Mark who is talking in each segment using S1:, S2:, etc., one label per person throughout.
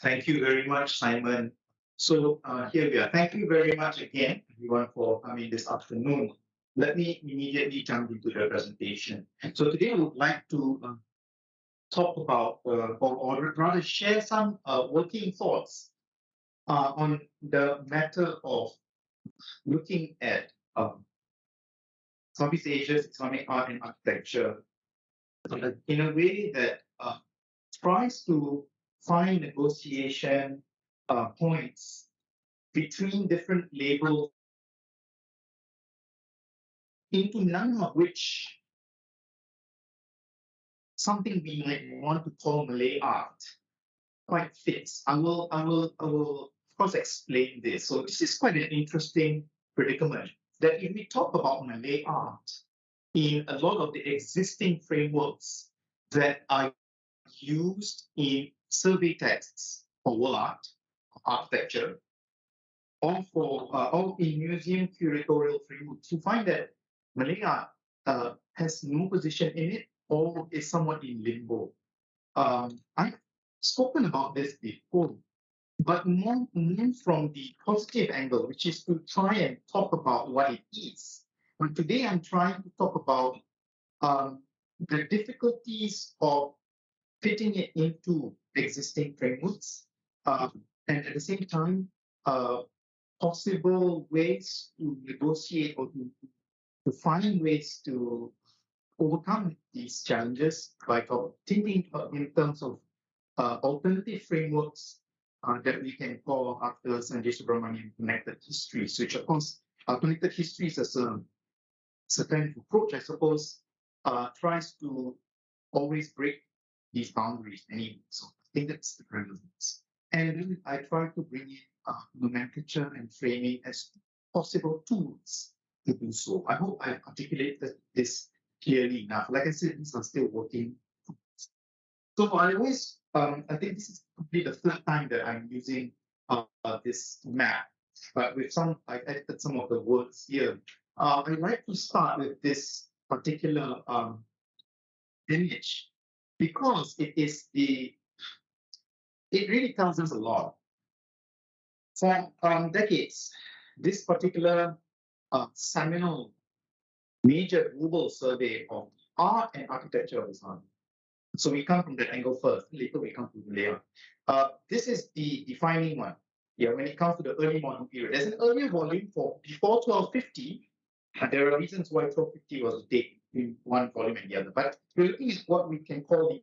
S1: Thank you very much, Simon. So here we are. Thank you very much again, everyone, for coming this afternoon. Let me immediately jump into the presentation. So today I would like to talk about, or rather share some working thoughts on the matter of looking at Southeast Asia's Islamic art and architecture in a way that tries to find negotiation points between different labels, into none of which something we might want to call Malay art quite fits. I will, of course, explain this. So this is quite an interesting predicament that if we talk about Malay art in a lot of the existing frameworks that are used in survey texts for world art, architecture, or in museum curatorial frameworks, you find that Malay art has no position in it or is somewhat in limbo. I've spoken about this before, but more from the positive angle, which is to try and talk about what it is. But today I'm trying to talk about the difficulties of fitting it into existing frameworks, and at the same time, possible ways to negotiate or to find ways to overcome these challenges by thinking in terms of alternative frameworks that we can call, after Sanjay Subramanian, connected histories, which of course connected histories as a certain approach, I suppose, tries to always break these boundaries anyway. So I think that's the relevance. And then I try to bring in nomenclature and framing as possible tools to do so. I hope I've articulated this clearly enough. Like I said, these are still working. So I always, I think this is probably the third time that I'm using this map, but with I've added some of the words here. I'd like to start with this particular image because it really tells us a lot. For decades, this particular seminal major global survey of art and architecture of Islam. So we come from that angle first, later we come to the layout. This is the defining one. Yeah, when it comes to the early modern period. There's an earlier volume for before 1250. There are reasons why 1250 was a date in one volume and the other. But we're looking at what we can call the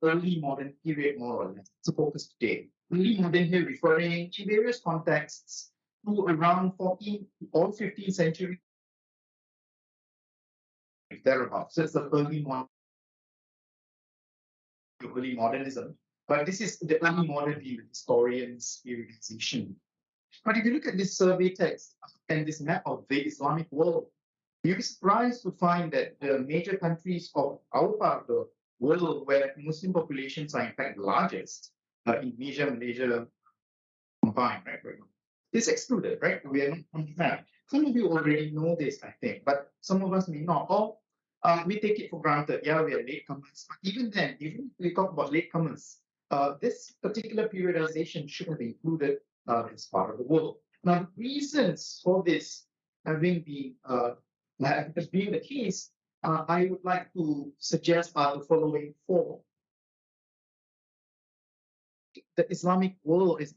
S1: early modern period, more or less. It's a focus today. Early modern here referring in various contexts to around 14th or 15th century, thereabouts. So it's the early modernism. But this is the early modern view, historians' periodization. But if you look at this survey text and this map of the Islamic world, you'll be surprised to find that the major countries of our part of the world where Muslim populations are in fact the largest, Indonesia, Malaysia combined, right? It's excluded, right? We are not on the map. Some of you already know this, I think, but some of us may not. Or we take it for granted. Yeah, we are latecomers. But even then, even if we talk about latecomers, this particular periodization should have included this part of the world. Now, the reasons for this having been being the case, I would like to suggest the following four. The Islamic world is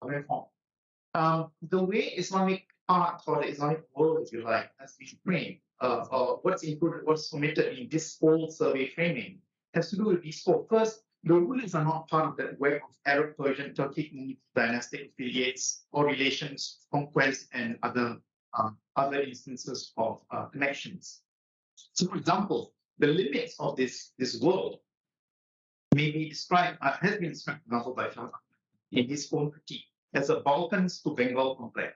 S1: the way Islamic art or the Islamic world, if you like, has been framed, or what's included, what's omitted in this whole survey framing, has to do with these four. First, the rulers are not part of that web of Arab, Persian, Turkic dynastic affiliates or relations, conquest, and other instances of connections. So, for example, the limits of this world may be described, has been described, for example, by Shah in his own critique, as a Balkans to Bengal complex.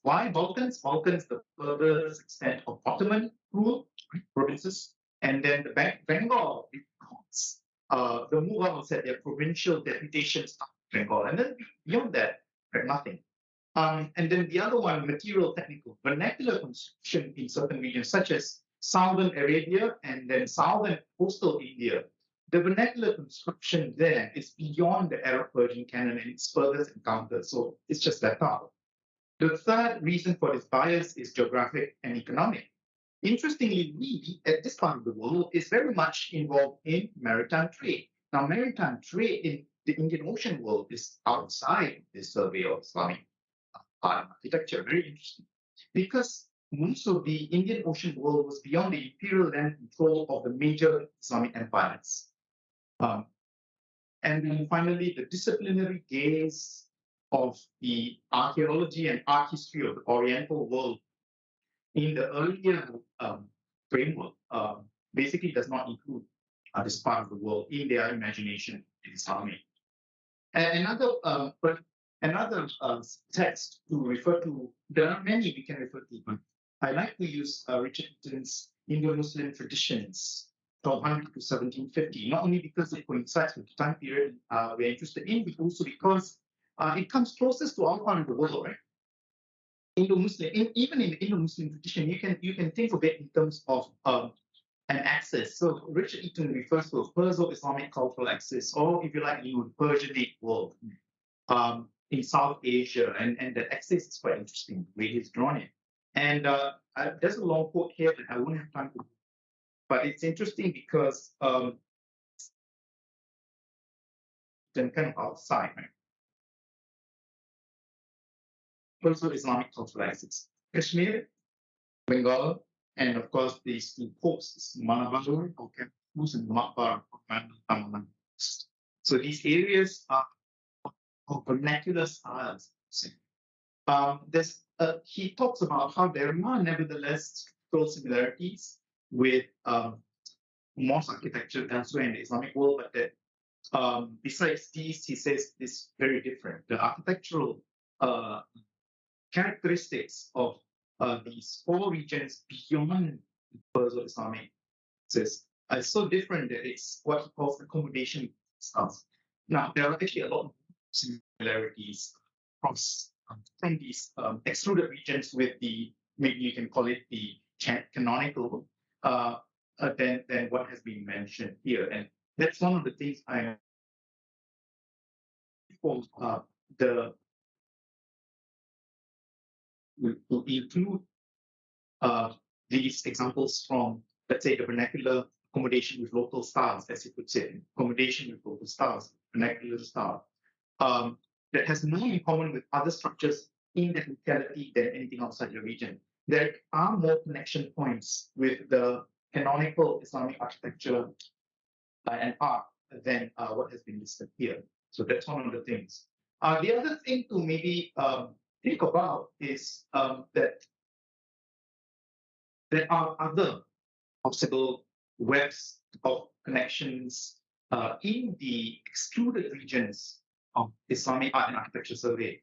S1: Why Balkans? Balkans, the furthest extent of Ottoman rule, provinces, and then the Bengal, the Mughals had their provincial deputations of Bengal, and then beyond that, nothing. And then the other one, material technical, vernacular construction in certain regions, such as southern Arabia and then southern coastal India, the vernacular construction there is beyond the Arab Persian canon and it's furthest encountered. So it's just left out. The third reason for this bias is geographic and economic. Interestingly, we at this part of the world is very much involved in maritime trade. Now, maritime trade in the Indian Ocean world is outside this survey of Islamic art and architecture. Very interesting. Because most of the Indian Ocean world was beyond the imperial land control of the major Islamic empires. And then finally, the disciplinary gaze of the archaeology and art history of the Oriental world in the earlier framework basically does not include this part of the world in their imagination in Islamic. And another text to refer to, there are many we can refer to, but I like to use Richard Eaton's Indo-Muslim Traditions from 100 to 1750, not only because it coincides with the time period we're interested in, but also because it comes closest to our part of the world, right? Indo-Muslim, even in the Indo-Muslim tradition, you can think of it in terms of an axis. So Richard Eaton refers to a Perso-Islamic cultural axis, or if you like, the Persianate world in South Asia, and the axis is quite interesting the way he's drawn it. And there's a long quote here that I won't have time to, but it's interesting because then kind of outside, right? Perso-Islamic cultural axis. Kashmir, Bengal, and of course these two coasts, Malabar, and Mapar. So these areas are of vernacular styles. He talks about how there are nevertheless structural similarities with mosque architecture elsewhere in the Islamic world, but that besides these, he says, is very different. The architectural characteristics of these four regions beyond Perso-Islamic are so different that it's what he calls accommodation styles. Now, there are actually a lot of similarities across from these excluded regions with the, maybe you can call it the canonical, than what has been mentioned here. And that's one of the things I the to include these examples from, let's say, the vernacular accommodation with local styles, as you could say, accommodation with local styles, vernacular style, that has more in common with other structures in that locality than anything outside the region. There are more connection points with the canonical Islamic architecture and art than what has been listed here. So that's one of the things. The other thing to maybe think about is that there are other possible webs of connections in the excluded regions of Islamic art and architecture survey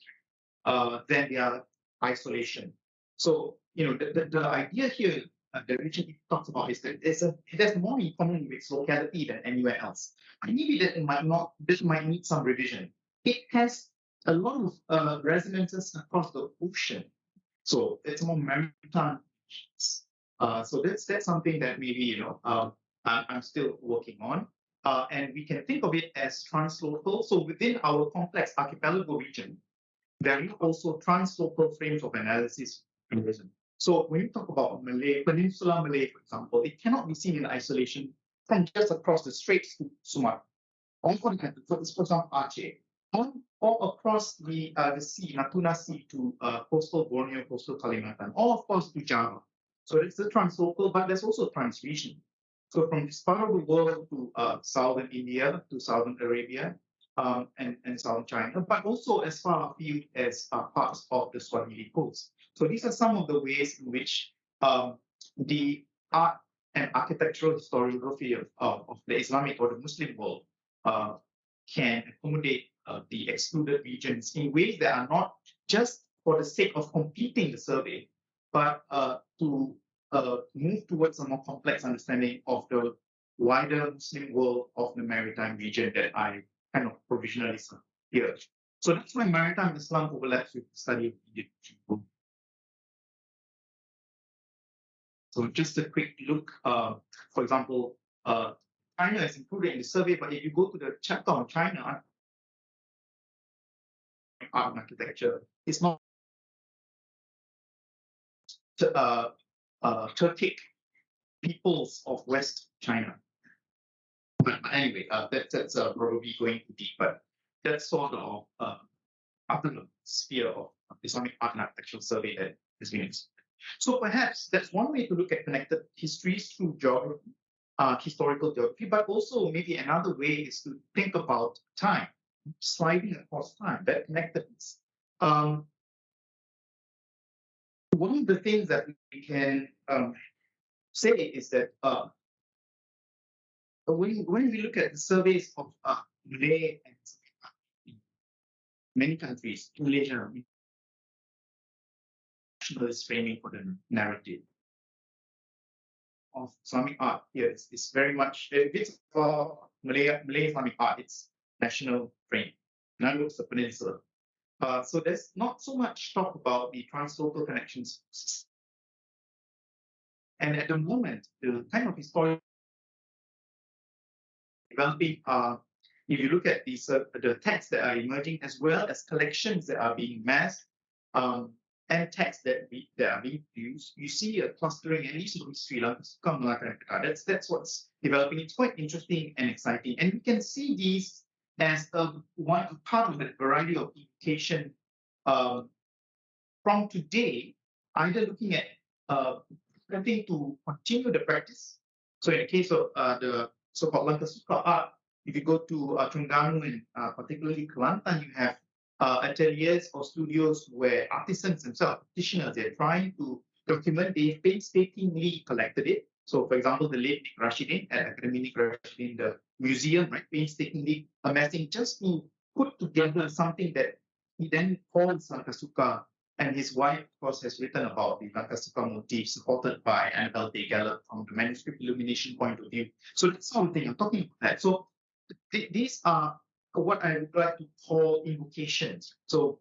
S1: than their isolation. So, the idea here that Richard talks about is that there's more in common with its locality than anywhere else. And maybe this might need some revision. It has a lot of resonances across the ocean. So it's more maritime. So that's something that maybe I'm still working on, and we can think of it as translocal. So within our complex archipelago region, there are also translocal frames of analysis. So when you talk about Peninsular Malay, for example, it cannot be seen in isolation from just across the straits to Sumatra, or for example Aceh, or across the sea, Natuna Sea to coastal Borneo, coastal Kalimantan, or of course to Java. So it's the translocal, but there's also transregional. So from this part of the world to southern India, to southern Arabia, and southern China, but also as far afield as parts of the Swahili coast. So these are some of the ways in which the art and architectural historiography of the Islamic or the Muslim world can accommodate the excluded regions in ways that are not just for the sake of completing the survey, but to move towards a more complex understanding of the wider Muslim world of the maritime region that I kind of provisionally here. So that's why maritime Islam overlaps with the study of Indic. So just a quick look, for example, China is included in the survey, but if you go to the chapter on China, art and architecture, it's not Turkic peoples of West China. But anyway, that's probably going too deep, but that's sort of under the sphere of Islamic art and architectural survey that has been explained. So perhaps that's one way to look at connected histories through geography, historical geography, but also maybe another way is to think about time, sliding across time, that connectedness. One of the things that we can say is that when we look at the surveys of Malay and many countries, Malaysia, nationalist framing for the narrative of Islamic art here is very much, if it's Malay Islamic art, it's national frame. Now looks the peninsula. So there's not so much talk about the translocal connections. And at the moment, the kind of historical developing if you look at the texts that are emerging as well as collections that are being massed and texts that are being used, you see a clustering, at least in Sri Lanka, that's what's developing. It's quite interesting and exciting. And we can see these as one part of a variety of education from today, either looking at attempting to continue the practice. So in the case of the so-called Lankasuka art, if you go to Terengganu and particularly Kelantan, you have ateliers or studios where artisans themselves, practitioners, they're trying to document, they painstakingly collected it. So for example, the late Nick Rashidin at Academy Nick Rashidin, the museum, right, painstakingly amassing just to put together something that he then calls Lankasuka. And his wife, of course, has written about the Lankasuka motif, supported by Annabelle Day Gallup from the manuscript illumination point of view. So that's something I'm talking about that. So these are what I would like to call invocations. So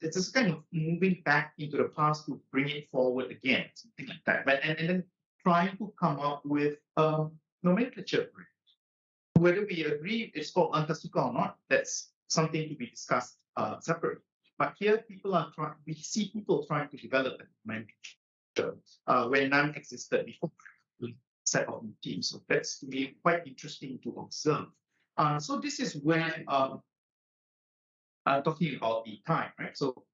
S1: it's just kind of moving back into the past to bring it forward again, something like that. But and then trying to come up with nomenclature. Whether we agree it's called Lankasuka or not, that's something to be discussed separately. But here, we see people trying to develop a nomenclature where none existed before, set of teams. So that's to me quite interesting to observe. So this is where I'm talking about the time, right? So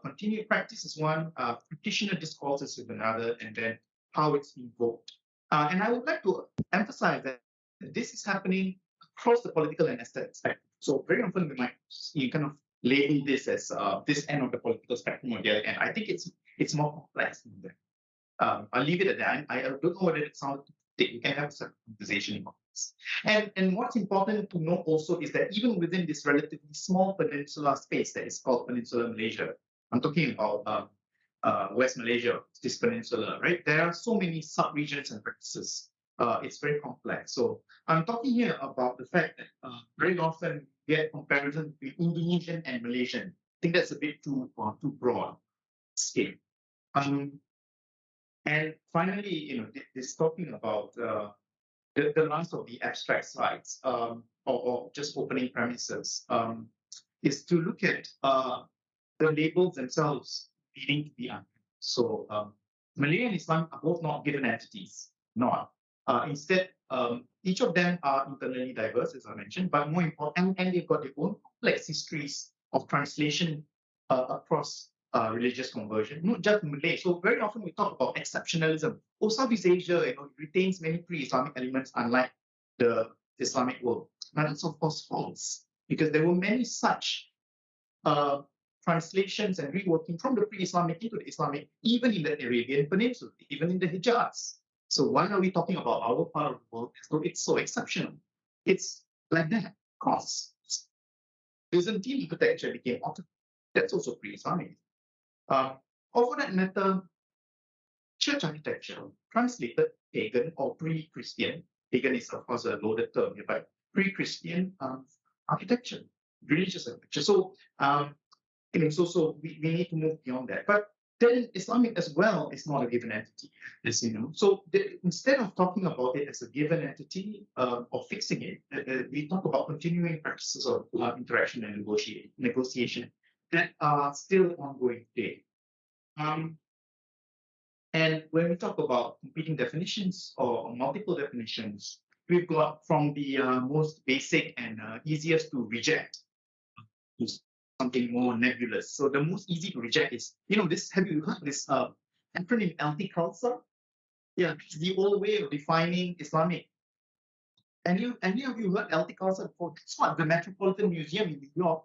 S1: continued practice is one, practitioner discourses is another, and then how it's invoked. And I would like to emphasize that this is happening across the political and aesthetic spectrum. So very often you kind of label this as this end of the political spectrum or the other end. I think it's more complex than that. I'll leave it at that. I don't know whether it sounds we can have a conversation about this. And what's important to note also is that even within this relatively small peninsula space that is called Peninsular Malaysia, I'm talking about West Malaysia, this peninsula, right? There are so many sub-regions and practices. It's very complex. So I'm talking here about the fact that very often we get comparison between Indonesian and Malaysian. I think that's a bit too broad scale. And finally, this talking about the last of the abstract slides or just opening premises is to look at the labels themselves needing to be unpacked. So Malay and Islam are both not given entities, not. Instead, each of them are internally diverse, as I mentioned, but more important, and they've got their own complex histories of translation across religious conversion, not just Malay. So very often we talk about exceptionalism. Oh, Southeast Asia, retains many pre-Islamic elements, unlike the Islamic world. Now that's of course false, because there were many such translations and reworking from the pre-Islamic into the Islamic, even in the Arabian Peninsula, even in the Hijaz. So why are we talking about our part of the world? So it's so exceptional. It's like that. Cross. Byzantine architecture became Ottoman. That's also pre-Islamic. Or for that matter, church architecture, translated pagan or pre-Christian. Pagan is of course a loaded term here, but pre-Christian architecture, religious architecture. So so we need to move beyond that. But then Islamic as well is not a given entity, as you know. So instead of talking about it as a given entity or fixing it, we talk about continuing practices of interaction and negotiation that are still ongoing today. And when we talk about competing definitions or multiple definitions, we've got from the most basic and easiest to reject to something more nebulous. So the most easy to reject is, this. Have you heard this acronym LT-CALSA? Yeah, it's the old way of defining Islamic. Any of you heard LT-CALSA before? That's what the Metropolitan Museum in New York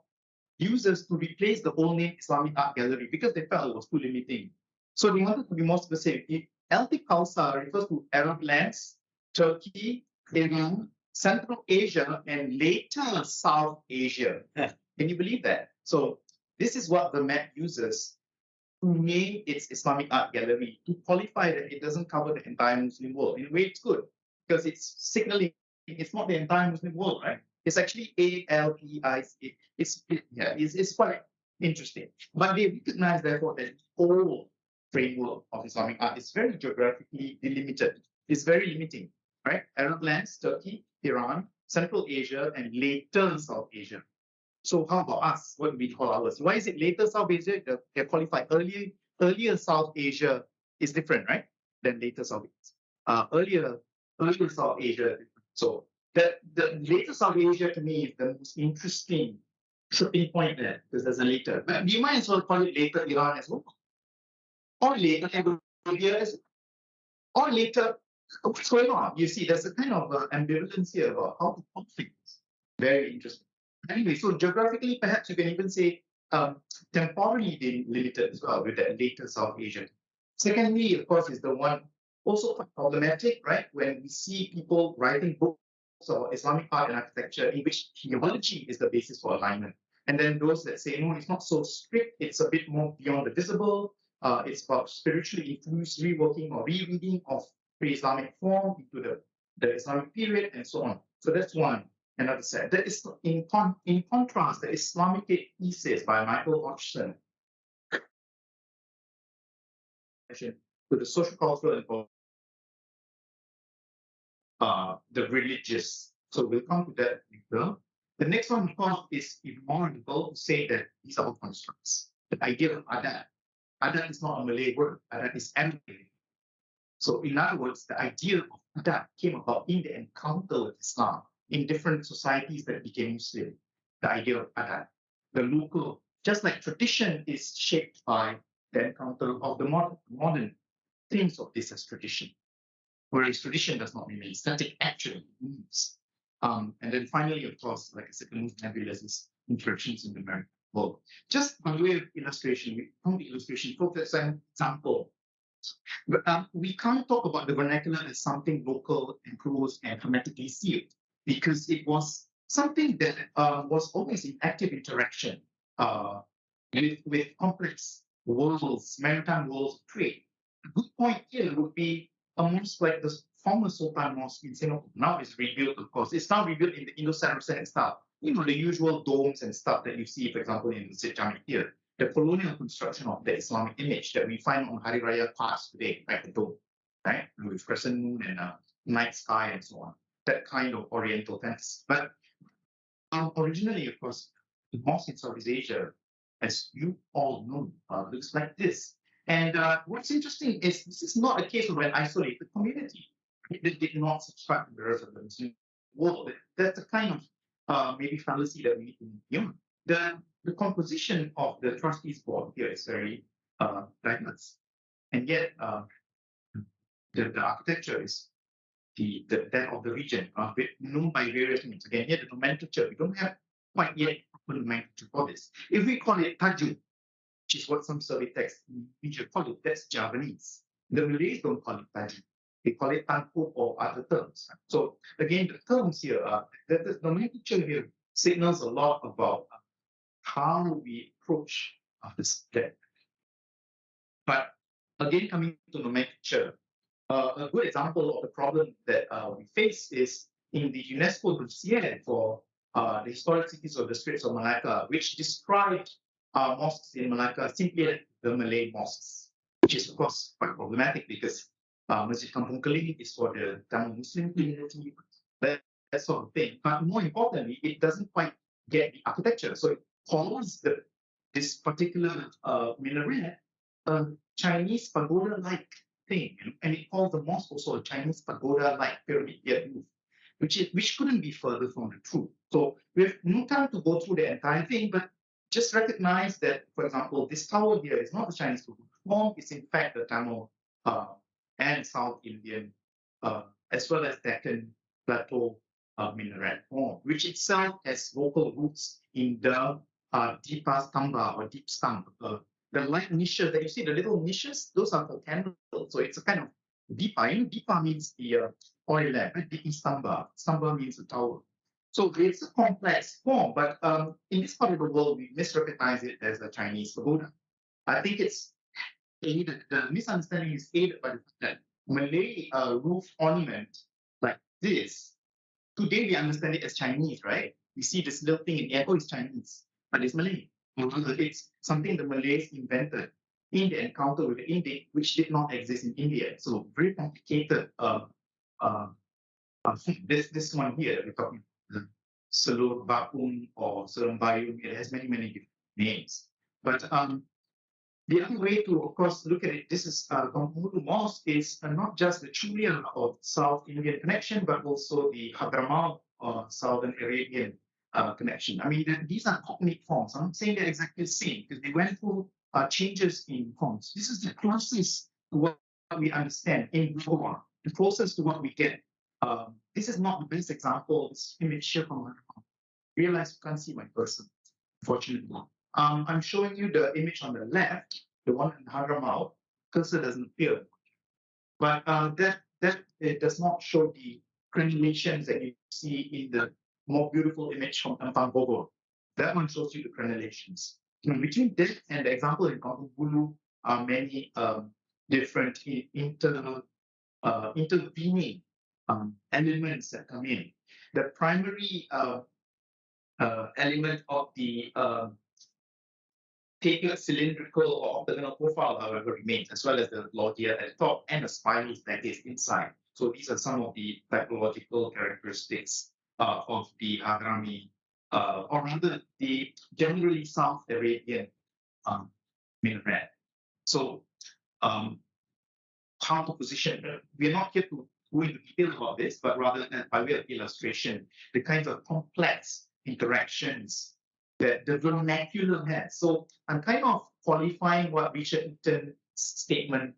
S1: uses to replace the whole name Islamic Art Gallery because they felt it was too limiting. So they wanted to be more specific. LT-CALSA refers to Arab lands, Turkey, Iran, Central Asia, and later South Asia. Can you believe that? So this is what the map uses to name its Islamic Art Gallery, to qualify that it doesn't cover the entire Muslim world. In a way, it's good because it's signaling it's not the entire Muslim world, right? It's actually ALPIC. It's quite interesting. But they recognize, therefore, that the whole framework of Islamic art is very geographically delimited. It's very limiting, right? Arab lands, Turkey, Iran, Central Asia, and later South Asia. So how about us? What do we call ours? Why is it later South Asia? They're qualified. Earlier South Asia is different, right? Than later South Asia. Earlier South Asia. So the later South Asia to me is the most interesting tripping point there, because there's a later. But you might as well call it later Iran as well. Or later Arabia as well. Or later, what's going on? You see, there's a kind of ambivalence here about how to put things. Very interesting. Anyway, so geographically, perhaps you can even say temporally limited as well with that later South Asia. Secondly, of course, is the one also quite problematic, right? When we see people writing books about Islamic art and architecture in which theology is the basis for alignment. And then those that say, no, it's not so strict, it's a bit more beyond the visible, it's about spiritually influenced reworking or rereading of pre-Islamic form into the Islamic period and so on. So that's one. Another set. That is in contrast, the Islamic thesis by Michael Hodgson to the sociocultural and the religious. So we'll come to that later. The next one, of course, is more difficult to say that these are all constructs. The idea of adat. Adat is not a Malay word. Adat is Arabic. So in other words, the idea of adat came about in the encounter with Islam in different societies that became Muslim. The idea of adat, the local, just like tradition is shaped by the encounter of the modern things of this as tradition, whereas tradition does not remain static, actually moves. And then finally, of course, like I said, the most nebulous is interactions in the maritime world. Just by way of illustration, we come to illustration, focus an example. But we can't talk about the vernacular as something local, enclosed, and hermetically sealed, because it was something that was always in active interaction with complex worlds, maritime worlds of trade. A good point here would be a mosque like the former Sultan Mosque in Singapore. Now it's rebuilt, of course. It's now rebuilt in the Indo-Saracen style. The usual domes and stuff that you see, for example, in the Jami here. The colonial construction of the Islamic image that we find on Hari Raya Pass today, right? The dome, right? With crescent moon and night sky and so on. That kind of oriental fantasy. But originally, of course, the mosque in Southeast Asia, as you all know, looks like this. And what's interesting is this is not a case of an isolated community. It did not subscribe to the rest of the Muslim world. That's the kind of maybe fallacy that we need to beyond. The composition of the trustees board here is very diverse, and yet the architecture is that of the region, known by various names. Again, here the nomenclature, we don't have quite yet proper nomenclature for this. If we call it Tajud, which is what some survey texts in Asia call it, that's Javanese. The Malays don't call it Tajud. They call it Tangkuk or other terms. So again, the terms here, the nomenclature here signals a lot about how we approach this subject. But again, coming to nomenclature, a good example of the problem that we face is in the UNESCO dossier for the historic cities of the Straits of Malacca, which described mosques in Malacca simply as the Malay mosques. which is of course quite problematic because Masjid Kampung Keling is for the Tamil Muslim community, that sort of thing. But more importantly, it doesn't quite get the architecture. So it calls this particular minaret a Chinese pagoda-like thing, and it calls the mosque also a Chinese pagoda-like pyramid roof, which couldn't be further from the truth. So we have no time to go through the entire thing, but just recognize that, for example, this tower here is not the Chinese form; it's in fact the Tamil and South Indian, as well as Deccan Plateau minaret form, which itself has local roots in the Deepa Stamba or deep stump. The light niches that you see, the little niches, those are for candles. So it's a kind of Deepa. You know, Deepa means the oil lamp, right? Deepa Stamba. Stamba means the tower. So it's a complex form, but in this part of the world, we misrecognize it as a Chinese pagoda. I think it's aided, the misunderstanding is aided by the fact that Malay roof ornament like this, today we understand it as Chinese, right? We see this little thing in air, oh, it's Chinese, but it's Malay. It's something the Malays invented in the encounter with the Indic, which did not exist in India. So very complicated. This one here, we're talking Selur Bakung or Serum Bayung, it has many different names. But the other way to, of course, look at it, this is Kampung Mosque is not just the Chulia of South Indian connection, but also the Hadramaut or Southern Arabian connection. I mean, these are cognate forms. I'm not saying they're exactly the same because they went through changes in forms. This is the closest to what we understand in Goa, the closest to what we get. This is not the best example. This image here from my realize you can't see my person, unfortunately. I'm showing you the image on the left, the one in Hadramaut. Cursor doesn't appear, but that it does not show the crenellations that you see in the more beautiful image from Ampang Bogor. That one shows you the crenellations. Between this and the example in Kampung Bulu are many different intervening elements that come in. The primary element of the tapered cylindrical or octagonal profile, however, remains, as well as the loggia at the top and the spiral staircase inside. So these are some of the typological characteristics of the Hadrami, or rather the generally South Arabian minaret. So how to position, we're not here to go into detail about this, but rather by way of illustration, the kinds of complex interactions that the vernacular has. So I'm kind of qualifying what Richard Eaton's statement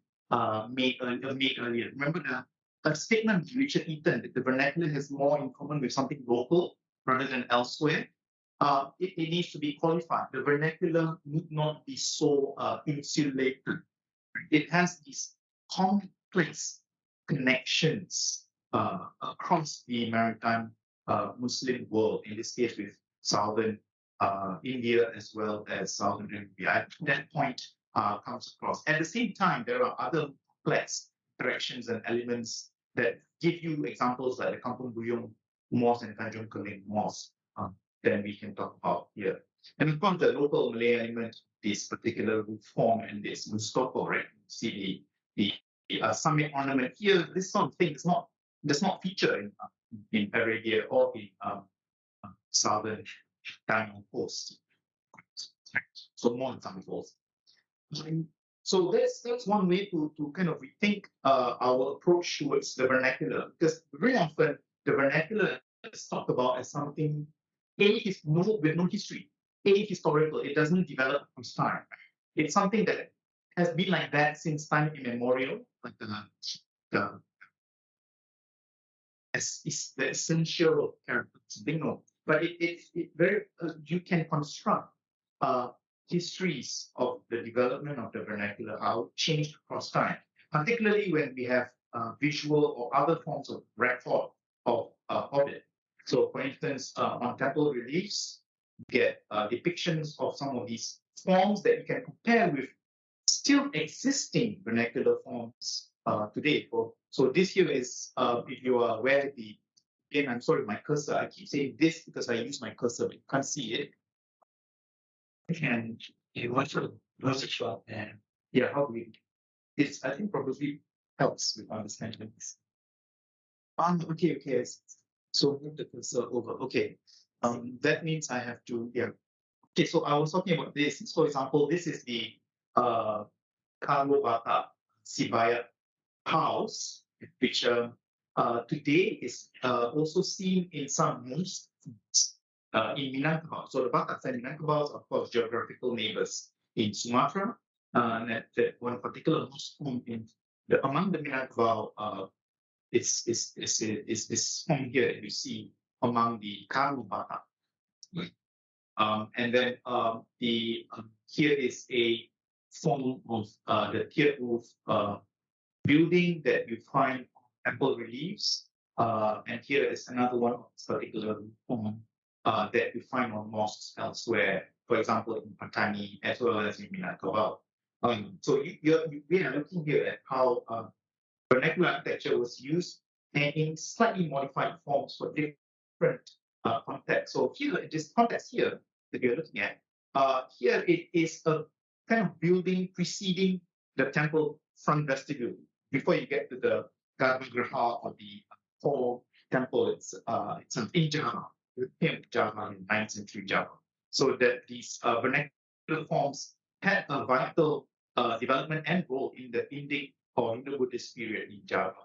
S1: made earlier. Remember the statement of Richard Eaton that the vernacular has more in common with something local rather than elsewhere. It needs to be qualified. The vernacular need not be so insulated. It has these complex connections across the maritime Muslim world, in this case with southern India as well as southern Arabia. That point comes across. At the same time, there are other complex directions and elements that give you examples like the Kampung Buyong Mosque and Tanjung Keling Mosque that we can talk about here. And of course, the local Malay element, this particular roof form and this mustoko, right? See the summit ornament here. This sort of thing does not feature in Arabia or in southern Tamil coast. So more examples. So that's one way to kind of rethink our approach towards the vernacular, because very often the vernacular is talked about as something with no history, ahistorical. It doesn't develop from time. It's something that has been like that since time immemorial, like the essential characteristics. No, but it very you can construct histories of the development of the vernacular, how it changed across time, particularly when we have visual or other forms of record of it. So, for instance, on temple reliefs, you get depictions of some of these forms that you can compare with still existing vernacular forms today. So this here is, if you are aware, again, I'm sorry, my cursor, I keep saying this because I use my cursor, but you can't see it. And
S2: You want to close it up and
S1: yeah, how do we it's, I think, probably helps with understanding this. Okay. So move the cursor over. Okay. That means I have to, yeah. Okay, so I was talking about this. So, for example, this is the Kalobata Sibaya house, which today is also seen in some mosques in Minangkabau. So the Batak and Minangkabau are, of course, geographical neighbors in Sumatra. And that one particular mosque in among the Minangkabau is this home here that you see among the Kalobata. And then here is a form of the tiered roof building that you find temple reliefs. And here is another one of this particular form that you find on mosques elsewhere, for example, in Patani as well as in Minangkabau. So we are looking here at how vernacular architecture was used and in slightly modified forms for different contexts. So here, in this context here that we are looking at, here it is a kind of building preceding the temple front vestibule. Before you get to the Garbhagriha or the whole temple, it's in Java, Java in 9th century Java. So that these vernacular forms had a vital development and role in the Indic or Indo-Buddhist period in Java.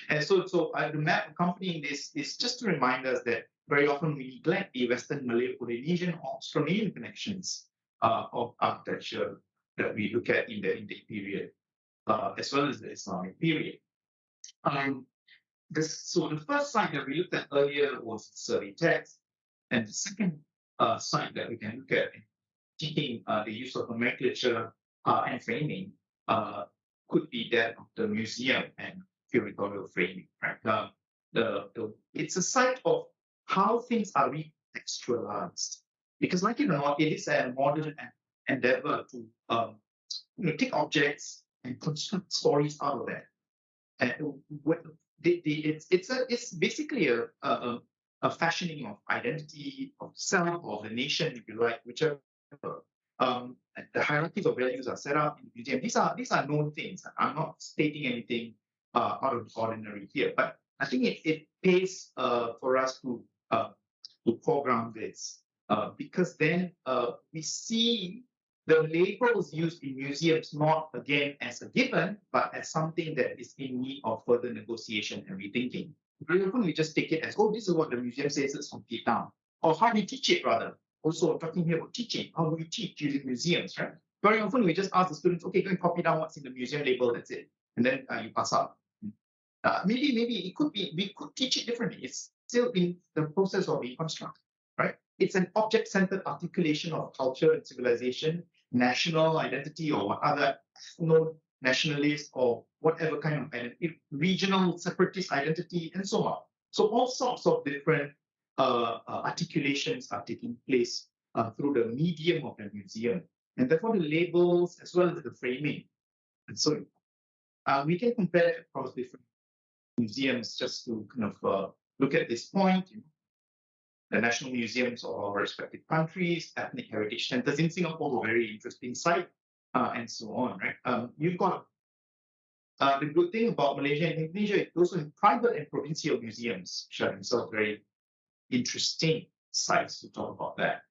S1: And so the map accompanying this is just to remind us that very often we neglect the Western Malay, Polynesian, or Australian connections of architecture that we look at in the Indic period, as well as the Islamic period. So the first site that we looked at earlier was survey text, and the second site that we can look at in teaching the use of nomenclature and framing could be that of the museum and curatorial framing. Right? It's a site of how things are recontextualized, because, like it or not, it is a modern endeavor to take objects and construct stories out of that. And it's basically a fashioning of identity, of self, of the nation, if you like, whichever. The hierarchies of values are set up in the museum. These are known things. I'm not stating anything out of the ordinary here, but I think it pays for us to foreground this because then we see the labels used in museums not again as a given, but as something that is in need of further negotiation and rethinking. Very often we just take it as, oh, this is what the museum says, let's complete down. Or how we teach it, rather. Also, talking here about teaching, how do we teach using museums, right? Very often we just ask the students, okay, go and copy down what's in the museum label, that's it. And then you pass out. Maybe it could be, we could teach it differently. It's still in the process of reconstruct, right? It's an object-centered articulation of culture and civilization, national identity, or other nationalist or whatever kind of identity, regional separatist identity, and so on. So all sorts of different articulations are taking place through the medium of the museum, and therefore the labels as well as the framing. And so we can compare across different museums just to kind of look at this point. The national museums of our respective countries, ethnic heritage centers in Singapore, a very interesting site, and so on. Right? You've got the good thing about Malaysia and Indonesia is also in private and provincial museums, which are themselves very interesting sites to talk about that.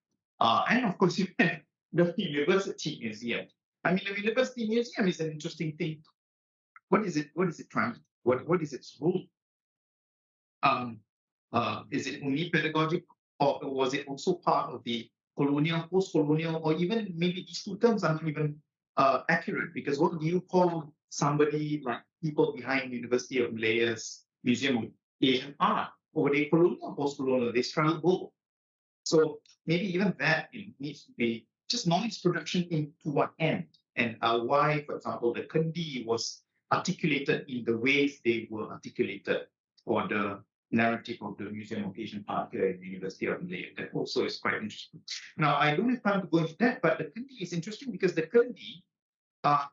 S1: And of course, you have the University Museum. I mean, the University Museum is an interesting thing. What is it? What is it trying? What is its role? Is it only pedagogic, or was it also part of the colonial, post-colonial, or even maybe these two terms are not even accurate? Because what do you call somebody like people behind University of Malaya's Museum of Asian Art? Or were they colonial, post-colonial? They straddle both. So maybe even that needs to be just knowledge production into what end, and why, for example, the Kendi was articulated in the ways they were articulated for the narrative of the Museum of Asian Art here at the University of Malaya. That also is quite interesting. Now, I don't have time to go into that, but the Kendi is interesting because the Kendi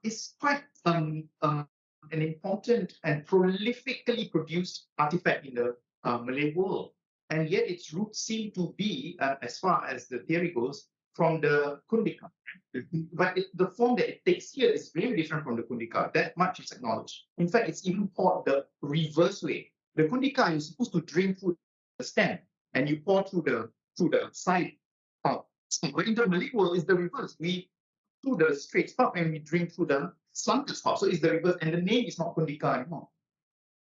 S1: is quite an important and prolifically produced artifact in the Malay world. And yet its roots seem to be, as far as the theory goes, from the Kundika. But the form that it takes here is very different from the Kundika. That much is acknowledged. In fact, it's even called the reverse way. The Kundika, you're supposed to drink through the stem and you pour through the side. But in the Malay world, it's the reverse. We through the straight spout and we drink through the slanted spout. So it's the reverse, and the name is not Kundika anymore.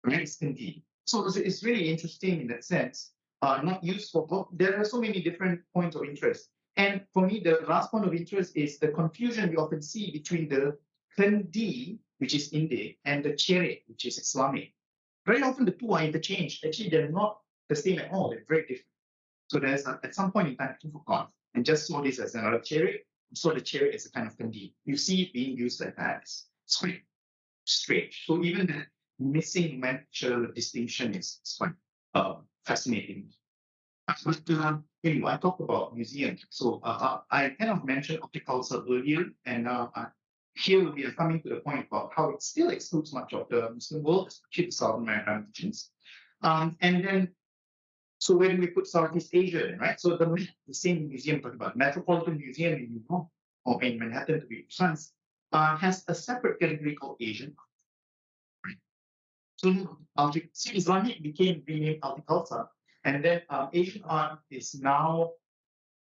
S1: Right? It's Hindi. So it's really interesting in that sense. Not used for both. There are so many different points of interest. And for me, the last point of interest is the confusion we often see between the Hindi, which is Indic, and the Cherry, which is Islamic. Very often the two are interchanged. Actually, they're not the same at all. They're very different. So there's at some point in time, people forgot and just saw this as another Cherry, saw the Cherry as a kind of Hindi. You see it being used like that. It's quite strange. So even the missing nomenclature distinction is quite fascinating. But anyway, I talked about museums. So I kind of mentioned horticulture earlier, and here we are coming to the point about how it still excludes much of the Muslim world, especially the Southern Maritime regions. And then, so where do we put Southeast Asia, right? So the same museum talking about Metropolitan Museum in New York, or in Manhattan to be precise, has a separate category called Asian. So Islamic became renamed horticulture, and then Asian art is now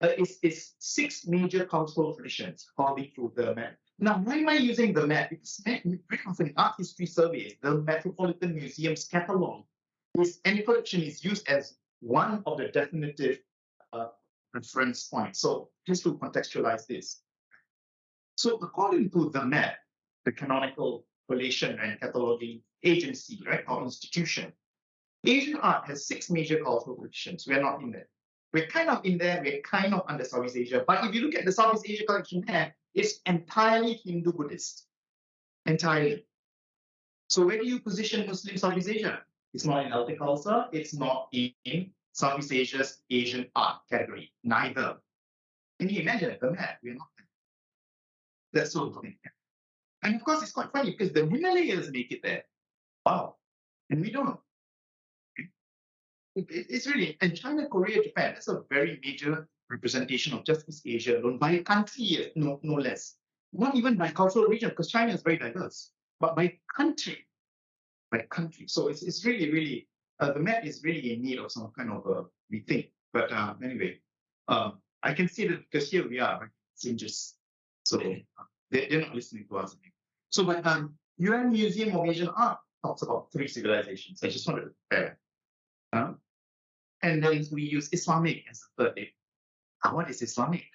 S1: is 6 major cultural traditions according to the map. Now, why am I using the map? Because very often in art history surveys, the Metropolitan Museum's catalog is any collection is used as one of the definitive reference points. So just to contextualize this. So according to the map, the canonical collation and cataloging agency, right, or institution, Asian art has 6 major cultural traditions. We're not in there. We're kind of in there, we're kind of under Southeast Asia. But if you look at the Southeast Asia collection there, it's entirely Hindu Buddhist. Entirely. So where do you position Muslim Southeast Asia? It's not in horticulture, it's not in Southeast Asia's Asian art category. Neither. Can you imagine the map? We're not there. That's so funny. And of course, it's quite funny because the Himalayas make it there. Wow. And we don't. It's really, and China, Korea, Japan, that's a very major representation of just East Asia alone by a country, no less. Not even by cultural region, because China is very diverse, but by country. By country. So it's really, really, the map is really in need of some kind of a rethink. But anyway, I can see that because here we are, right? Strangers. So they're not listening to us. So, but UN Museum of Asian Art talks about 3 civilizations. I just wanted to compare. And then we use Islamic as the third name. What is Islamic?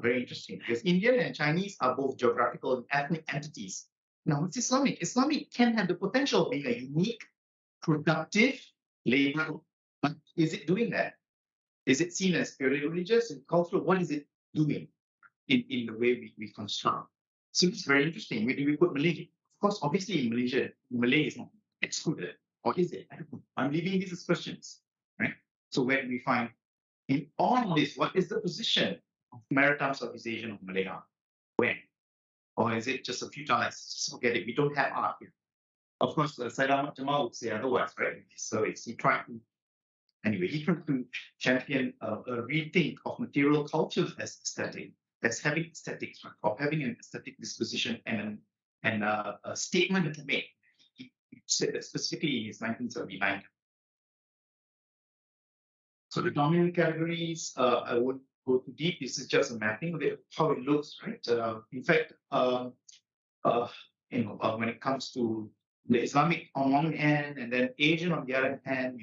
S1: Very interesting, because Indian and Chinese are both geographical and ethnic entities. Now, what's Islamic? Islamic can have the potential of being a unique, productive label, but is it doing that? Is it seen as purely religious and cultural? What is it doing in the way we construct? So it's very interesting. Where do we put Malay? Of course, obviously in Malaysia, Malay is not excluded. Or is it? I don't know. I'm leaving these as questions, right? So where do we find in all of this, what is the position of maritime Southeast Asian of Malay art? When? Or is it just a futile? Just forget it. We don't have art here. Of course, Syed Ahmad Jamal would say otherwise, right? So he tried to champion a rethink of material culture as aesthetic, as having aesthetics, right? Of having an aesthetic disposition and a statement to make. He said that specifically in his 1979. So the dominant categories, I won't go too deep. This is just a mapping of it, how it looks, right? In fact, when it comes to the Islamic on one hand and then Asian on the other hand,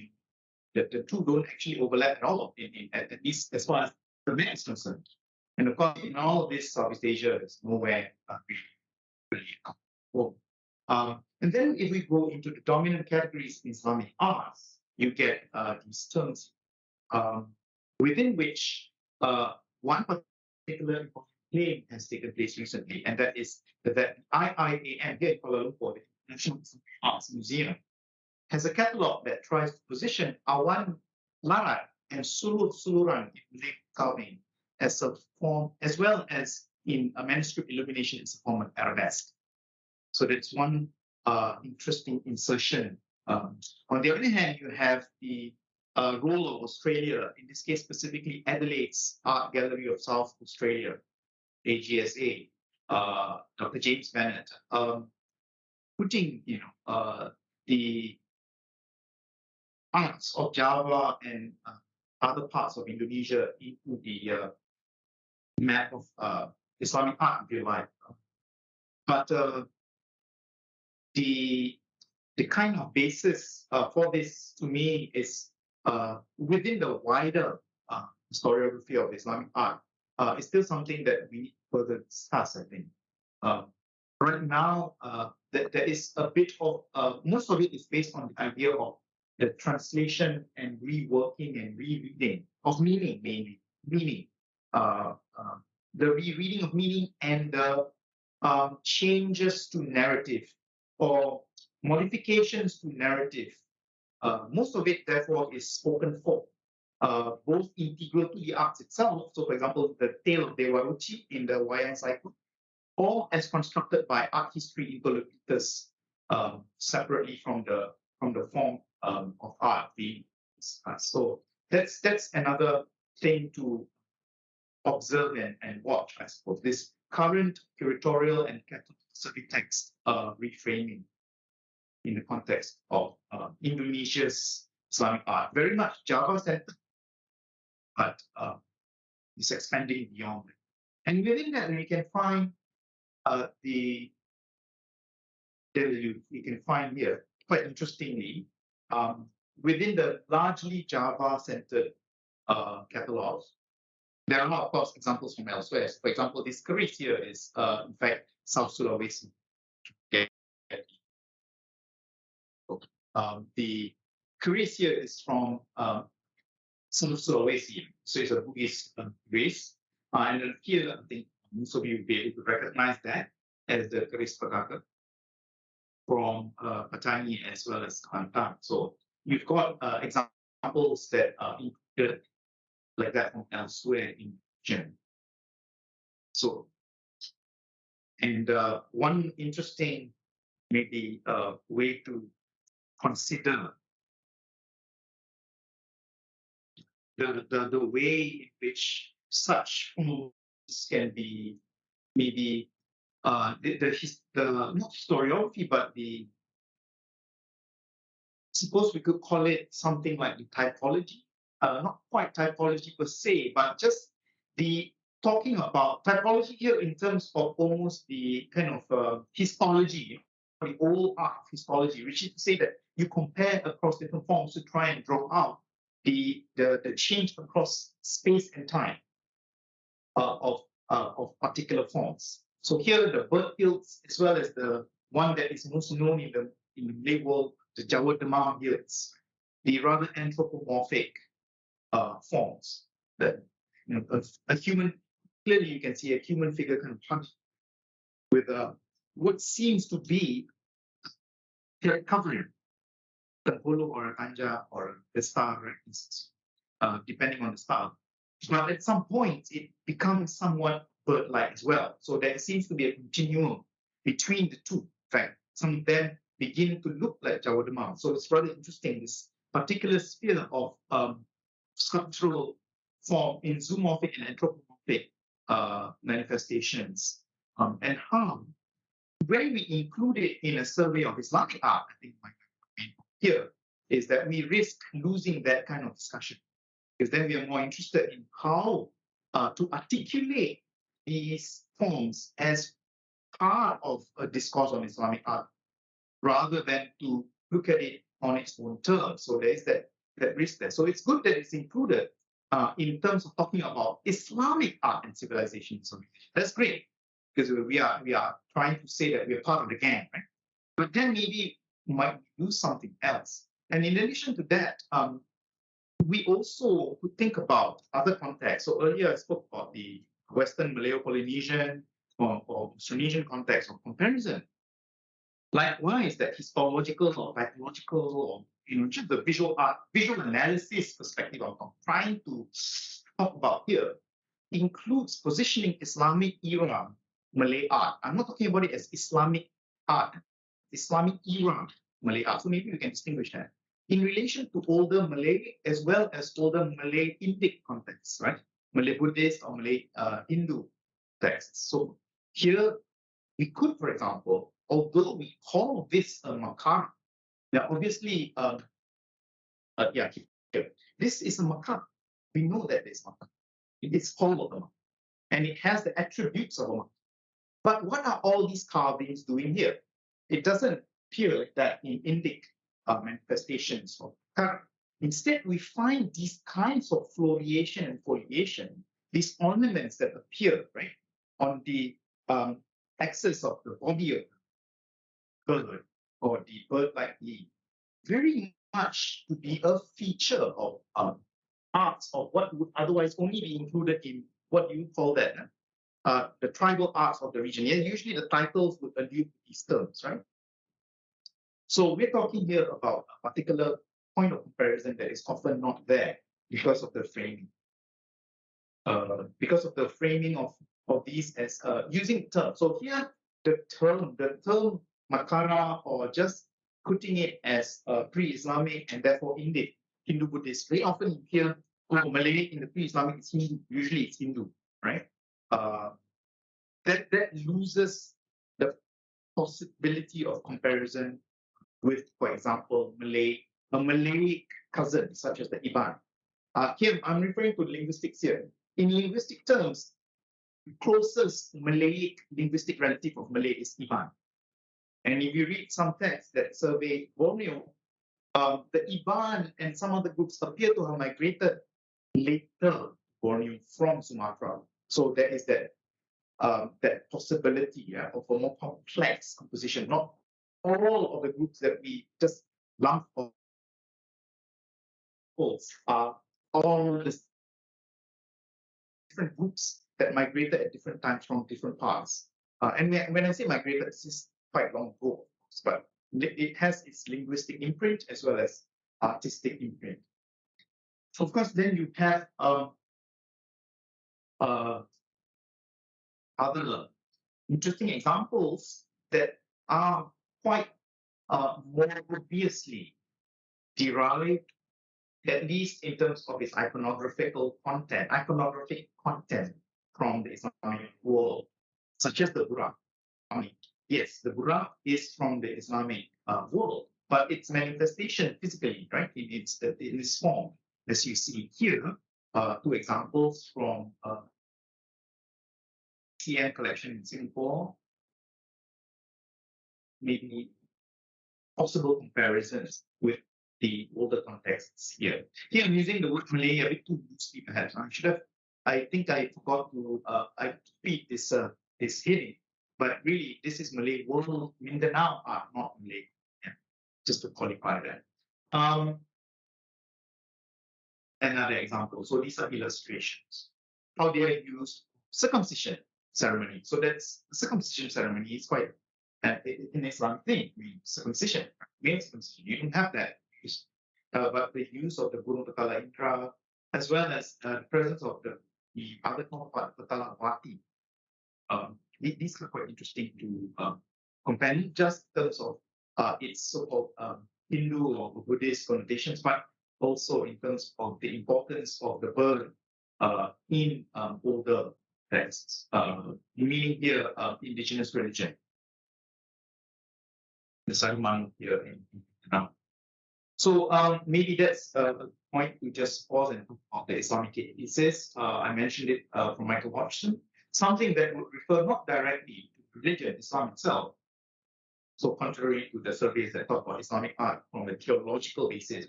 S1: the two don't actually overlap at all, at least as far as the map is concerned. And of course, in all of this, Southeast Asia is nowhere really comfortable. And then if we go into the dominant categories in Islamic arts, you get these terms within which one particular claim has taken place recently, and that is that IIAM here in Kuala Lumpur, the International Arts Museum, has a catalogue that tries to position Awan Larat and Sulur Suluran in Malay carving as a form, as well as in a manuscript illumination as a form of arabesque. So that's one interesting insertion. On the other hand, you have the role of Australia, in this case specifically Adelaide's Art Gallery of South Australia, AGSA, Dr. James Bennett, putting the arts of Java and other parts of Indonesia into the map of Islamic art, if you like. But the kind of basis for this, to me, is within the wider historiography of Islamic art. It's still something that we need to further discuss, I think. Right now, there is a bit of, most of it is based on the idea of the translation and reworking and rereading of meaning, mainly. Meaning. The rereading of meaning and the changes to narrative or modifications to narrative. Most of it, therefore, is spoken for, both integral to the arts itself. So, for example, the tale of Dewa Ruchi in the Wayang cycle, or as constructed by art history interlocutors separately from the form of art being discussed. So that's another thing to observe and watch, I suppose. This current curatorial and catastrophic text reframing in the context of Indonesia's Islamic art, very much Java-centered, but it's expanding beyond it. And within that, we can find you can find here, quite interestingly, within the largely Java-centered catalogs, there are, of course, examples from elsewhere. For example, this Keris here is, in fact, South Sulawesi. Okay. The Keris here is from South Sulawesi, so it's a Bugis race. And then here, I think most of you will be able to recognize that as the Keris Pekaka from Patani as well as Kelantan. So you've got examples that are included like that from elsewhere in Germany. So, and one interesting maybe way to consider the way in which such forms can be maybe not historiography, but suppose we could call it something like the typology. Not quite typology per se, but just the talking about typology here in terms of almost the kind of histology, the old art of histology, which is to say that you compare across different forms to try and draw out the change across space and time of particular forms. So here the bird fields, as well as the one that is most known in the Malay world, the Jawa Demam hills, the rather anthropomorphic forms that a human, clearly you can see a human figure kind of hunched with what seems to be a covering, a polo or a kanja or a star, depending on the style. But at some point, it becomes somewhat bird-like as well. So there seems to be a continuum between the two. In fact, some of them begin to look like Jawa Demam. So it's rather interesting, this particular sphere of sculptural form in zoomorphic and anthropomorphic manifestations. And how, when we include it in a survey of Islamic art, I think my point here is that we risk losing that kind of discussion, because then we are more interested in how to articulate these forms as part of a discourse on Islamic art, rather than to look at it on its own terms. So there is that risk there. So it's good that it's included in terms of talking about Islamic art and civilization. So that's great, because we are trying to say that we are part of the gang, right? But then maybe we might do something else. And in addition to that, we also could think about other contexts. So earlier I spoke about the Western Malayo-Polynesian or Austronesian context of comparison. Likewise, that histological or pathological or just the visual art, visual analysis perspective I'm trying to talk about here includes positioning Islamic era Malay art. I'm not talking about it as Islamic art, Islamic era Malay art. So maybe we can distinguish that. in relation to older Malay as well as older Malay Indic contexts, right? Malay Buddhist or Malay Hindu texts. So here we could, for example, although we call this a makar, now obviously, this is a makar. We know that it's makar. It's called a makar, and it has the attributes of a makar. But what are all these carvings doing here? It doesn't appear that in Indic manifestations of makar. Instead, we find these kinds of floreation and foliation, these ornaments that appear right on the axis of the body of the bird or the bird-like leaf, very much to be a feature of arts of what would otherwise only be included in what you call that the tribal arts of the region. Yeah, usually the titles would allude to these terms, right? So we're talking here about a particular point of comparison that is often not there because of the framing. Because of the framing of these as using terms. So here the term Makara, or just putting it as pre-Islamic and therefore Indic, Hindu Buddhist. Very often you hear Malay in the pre-Islamic is Hindu, usually it's Hindu, right? That loses the possibility of comparison with, for example, a Malay cousin such as the Iban. Here I'm referring to linguistics here. In linguistic terms, the closest Malay linguistic relative of Malay is Iban. And if you read some texts that survey Borneo, the Iban and some other groups appear to have migrated later to Borneo from Sumatra. So there is that possibility of a more complex composition. Not all of the groups that we just lump are all the different groups that migrated at different times from different parts. And when I say migrated, this is quite long ago, but it has its linguistic imprint as well as artistic imprint. So of course, then you have other interesting examples that are quite more obviously derived, at least in terms of its iconographic content from the Islamic world, such as the Buraq. Yes, the Buraq is from the Islamic world, but its manifestation physically, right, in its form, as you see here, two examples from CN collection in Singapore, maybe possible comparisons with the older contexts here. Here I'm using the word Malay a bit too loosely, perhaps. I think I forgot to repeat this heading, but really this is Malay World Mindanao art, not Malay. Yeah, just to qualify that. Another example. So these are illustrations. How they are used circumcision ceremony. So that's circumcision ceremony is quite an Islamic thing. Circumcision, male circumcision. You don't have that. But the use of the Gunung Petala Indra, as well as the presence of the other counterpart, Petala Wati. These are quite interesting to compare, not just in terms of its so-called Hindu or Buddhist connotations, but also in terms of the importance of the bird in older texts, meaning here indigenous religion. The Saruman here in Vietnam. So maybe that's a point to just pause and talk about the Islamic cases. I mentioned it from Michael Hodgson, something that would refer not directly to religion, Islam itself. So contrary to the surveys that talk about Islamic art from a theological basis,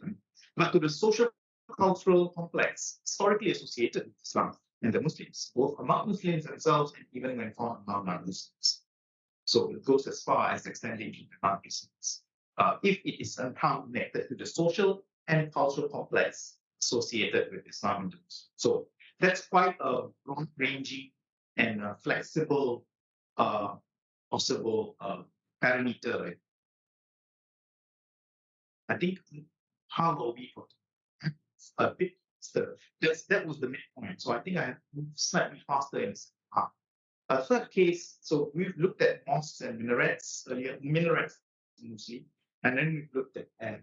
S1: but to the social cultural complex historically associated with Islam and the Muslims, both among Muslims themselves and even when found among non-Muslims. So it goes as far as extending into non-Muslims. If it is somehow connected to the social and cultural complex associated with Islam and Muslims. So that's quite a broad-ranging and flexible possible parameter. Right? I think how are we for a bit that was the midpoint. So I think I have moved slightly faster in this part. A third case, so we've looked at mosques and minarets earlier, minarets mostly. And then we've looked at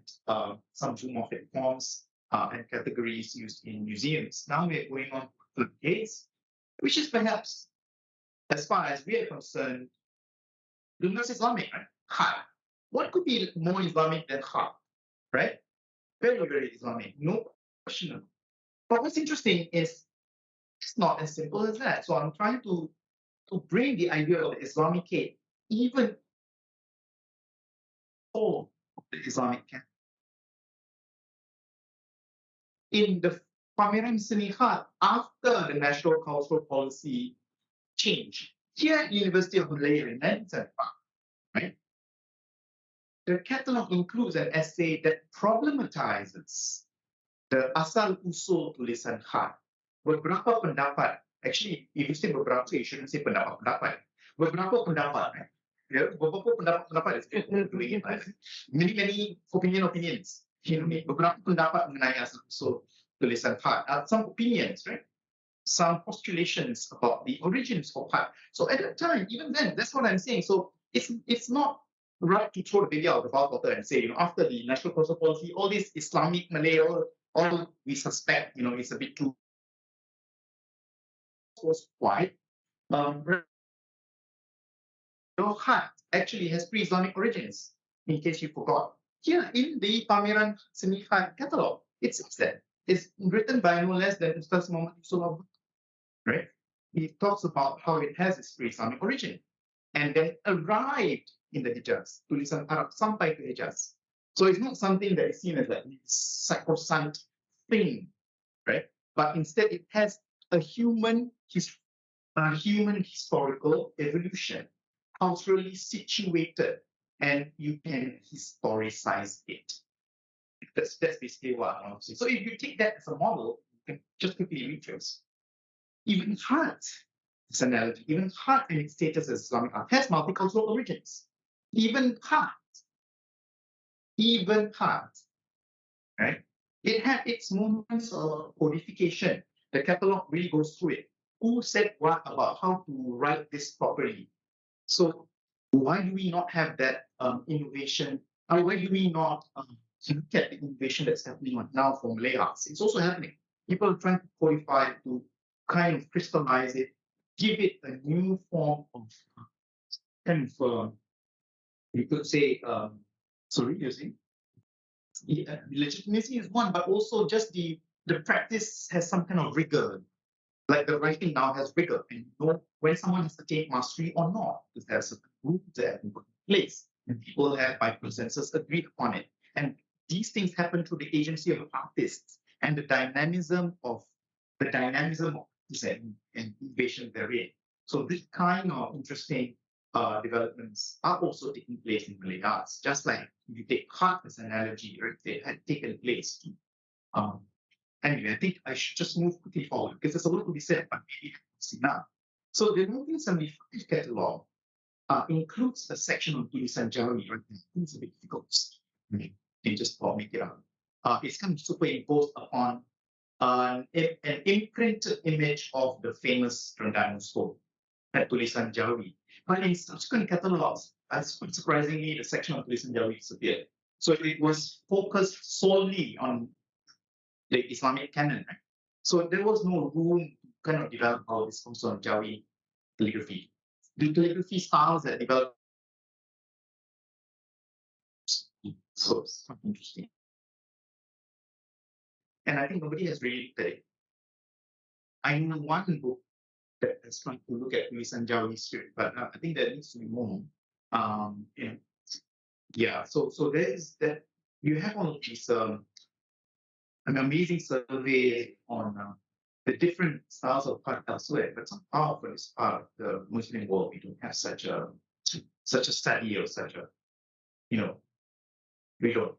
S1: some zoomorphic forms and categories used in museums. Now we're going on to the case, which is perhaps, as far as we are concerned, the most Islamic, right? Khat. What could be more Islamic than Khat, right? Very, very Islamic, no question. But what's interesting is it's not as simple as that. So I'm trying to bring the idea of the Islamic case even all of the Islamic camp. In the Pameran Seni Khat, after the National Cultural Policy change, here at University of Malaya in 1975, right? The catalog includes an essay that problematizes the asal usul tulisan khat. Beberapa pendapat, actually, if you say beberapa, you shouldn't say pendapat. Beberapa pendapat, right? Yeah, beberapa pendapat is doing it, right? Many opinions. Beberapa pendapat mengenai asal usul tulisan khat. Some opinions, right? Some postulations about the origins of khat. So at that time, even then, that's what I'm saying. So it's not right to throw the baby out of the bathwater and say, after the national cultural policy, all this Islamic Malay, all we suspect, is a bit too was quite. Khat actually has pre-Islamic origins, in case you forgot. Here in the Pameran Seni Khat catalog, it says that it's written by no less than Ustaz Muhammad Yusuf, right? He talks about how it has its pre-Islamic origin and then arrived in the Hijaz, tulisan Arab sampai ke Hijaz. So it's not something that is seen as like sacrosanct thing, right? But instead it has a human historical evolution, culturally situated, and you can historicize it. That's basically what I want to say. So if you take that as a model, you can just quickly retrace. Even Khat, this analogy, even Khat in its status as Islamic art has multicultural origins. Even Khat, right? It had its moments of codification. The catalog really goes through it. Who said what about how to write this properly? So why do we not have that innovation? Or why do we not look at the innovation that's happening now for Malay arts? It's also happening. People are trying to codify it, to kind of crystallize it, give it a new form of kind of, you could say, sorry, you're saying? Legitimacy is one, but also just the practice has some kind of rigor. Like the writing now has rigor, and you know when someone has to take mastery or not, because there's a group that have been put in place, and people have by consensus agreed upon it. And these things happen through the agency of artists and the dynamism of and innovation therein. So this kind of interesting developments are also taking place in Malay arts. Just like if you take Khat as an analogy, right, they had taken place. Anyway, I think I should just move quickly forward because there's a lot to be said, but maybe see now. So the 1975 catalog includes a section on tulisan Jawi. Right? It's a bit difficult. They just make it up. It's kind of superimposed upon an imprinted image of the famous Trengganu stone at tulisan Jawi. But in subsequent catalogs, surprisingly, the section on tulisan Jawi disappeared. So it was focused solely on the Islamic canon, right? So there was no room to kind of develop all this also on Jawi calligraphy. The calligraphy styles that developed, so it's quite interesting. And I think nobody has really looked at it. I know one book that is trying to look at tulisan Jawi script, but I think there needs to be more. Yeah, so there is that. You have all of these an amazing survey on the different styles of art elsewhere, but somehow for this part of the Muslim world, we don't have such a study or such a, we don't.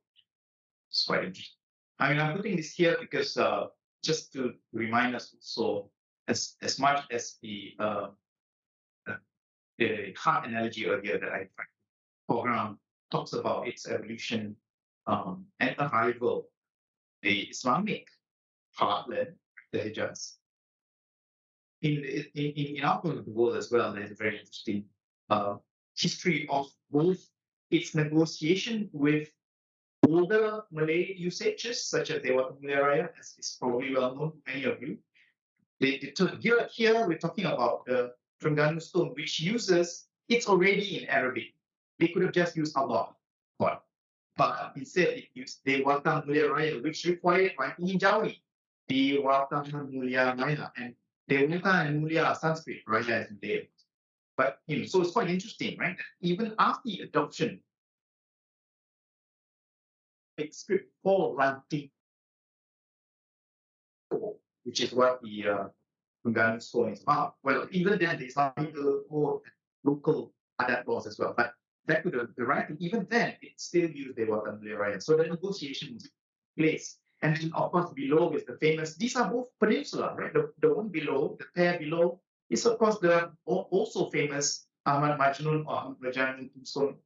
S1: It's quite interesting. I mean, I'm putting this here because just to remind us also, as much as the heart analogy earlier that I program talks about its evolution and arrival, the Islamic heartland, the Hijaz. In our part of the world as well, there's a very interesting history of both its negotiation with older Malay usages, such as Dewa Mulya, as is probably well known to many of you. Here we're talking about the Terengganu stone, which uses, it's already in Arabic. They could have just used Allah, but instead it used Dewata Mulya Raya, which required writing in Jawi. Dewata Mulya Raya, and Dewata and Mulya are Sanskrit, Raya is Dev. But so it's quite interesting, right? Even after the adoption, script for writing, which is what the Terengganu stone is about. Well, even then, there's more local adat laws as well. But back to the writing, even then, it still used Dewata Mulya Raya. So the negotiation was in place. And then, of course, below is the famous, these are both peninsular, right? The one below, the pair below, is, of course, the also famous Ahmad Majnun or Rajan Stone